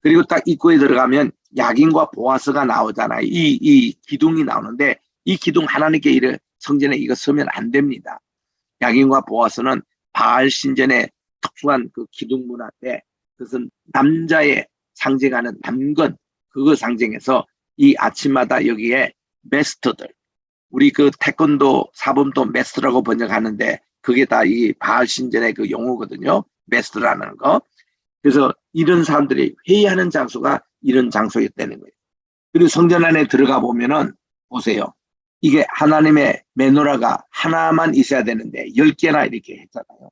그리고 딱 입구에 들어가면 야긴과 보아스가 나오잖아요. 이 기둥이 나오는데 이 기둥 하나님께 이래 성전에 이거 서면 안 됩니다. 야긴과 보아스는 바알 신전의 특수한 그 기둥 문화인데 그것은 남자의 상징하는 남건 그거 상징해서 이 아침마다 여기에 메스터들 우리 그 태권도 사범도 메스터라고 번역하는데 그게 다 이 바알 신전의 그 용어거든요. 메스터라는 거. 그래서 이런 사람들이 회의하는 장소가 이런 장소였다는 거예요. 그리고 성전 안에 들어가 보면은 보세요. 이게 하나님의 메노라가 하나만 있어야 되는데 10개나 이렇게 했잖아요.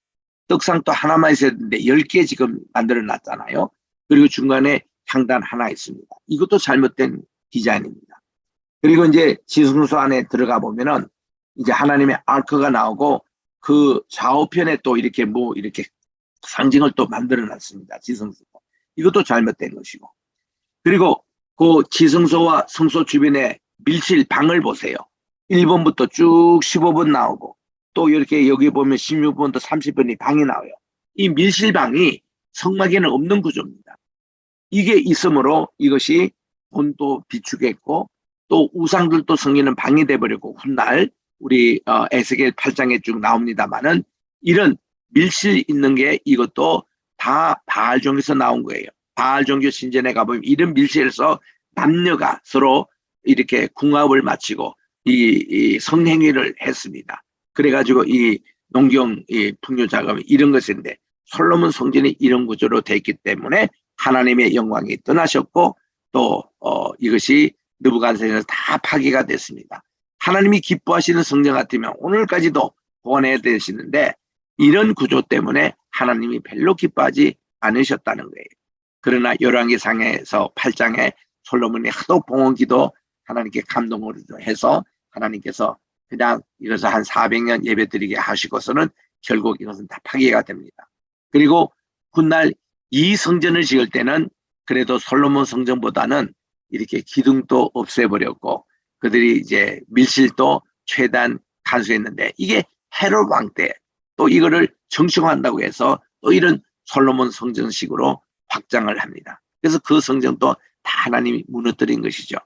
떡상도 하나만 있어야 되는데 10개 지금 만들어 놨잖아요. 그리고 중간에 향단 하나 있습니다. 이것도 잘못된 디자인입니다. 그리고 이제 지성소 안에 들어가 보면은 이제 하나님의 아크가 나오고 그 좌우편에 또 이렇게 뭐 이렇게 상징을 또 만들어 놨습니다. 지성소. 이것도 잘못된 것이고. 그리고 그 지성소와 성소 주변에 밀실 방을 보세요. 1번부터 쭉 15번 나오고 또 이렇게 여기 보면 16번부터 30번이 방이 나와요. 이 밀실방이 성막에는 없는 구조입니다. 이게 있으므로 이것이 본도 비추겠고 또 우상들도 성기는 방이 돼버리고 훗날 우리 에스겔 8장에 쭉 나옵니다만은 이런 밀실 있는 게 이것도 다 바알 종교에서 나온 거예요. 바알 종교 신전에 가보면 이런 밀실에서 남녀가 서로 이렇게 궁합을 마치고 이 성행위를 했습니다. 그래가지고 이 농경 이 풍요 작업 이런 것인데 솔로몬 성전이 이런 구조로 되어 있기 때문에 하나님의 영광이 떠나셨고 또 이것이 느부갓네살에서 다 파괴가 됐습니다. 하나님이 기뻐하시는 성전 같으면 오늘까지도 보관해야 되시는데 이런 구조 때문에 하나님이 별로 기뻐하지 않으셨다는 거예요. 그러나 열왕기상에서 8장에 솔로몬이 하도 봉헌기도 하나님께 감동을 해서 하나님께서 그냥 이것을 한 400년 예배드리게 하시고서는 결국 이것은 다 파괴가 됩니다. 그리고 훗날 이 성전을 지을 때는 그래도 솔로몬 성전보다는 이렇게 기둥도 없애버렸고 그들이 이제 밀실도 최대한 간수했는데 이게 헤롯 왕 때 또 이거를 정칭한다고 해서 또 이런 솔로몬 성전식으로 확장을 합니다. 그래서 그 성전도 다 하나님이 무너뜨린 것이죠.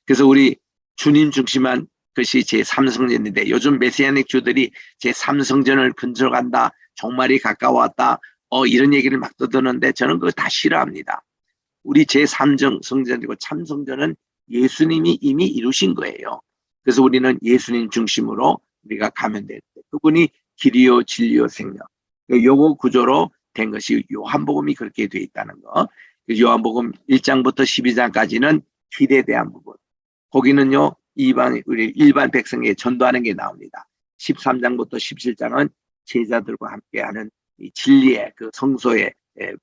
그래서 우리 주님 중심한 것이 제3성전인데 요즘 메시아닉 주들이 제3성전을 건설한다. 종말이 가까웠다. 이런 얘기를 막 떠드는데 저는 그거 다 싫어합니다. 우리 제3성전이고 참성전은 예수님이 이미 이루신 거예요. 그래서 우리는 예수님 중심으로 우리가 가면 되는데 그분이 길이요 진리요 생명. 요거 구조로 된 것이 요한복음이 그렇게 되어 있다는 거. 요한복음 1장부터 12장까지는 길에 대한 부분. 거기는요 우리 일반 백성에 전도하는 게 나옵니다. 13장부터 17장은 제자들과 함께하는 이 진리의 그 성소의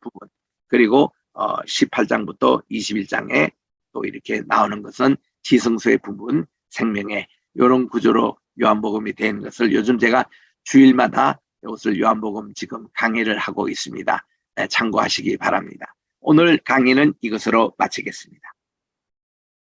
부분. 그리고 18장부터 21장에 또 이렇게 나오는 것은 지성소의 부분, 생명의 이런 구조로 요한복음이 된 것을 요즘 제가 주일마다 이것을 요한복음 지금 강의를 하고 있습니다. 참고하시기 바랍니다. 오늘 강의는 이것으로 마치겠습니다.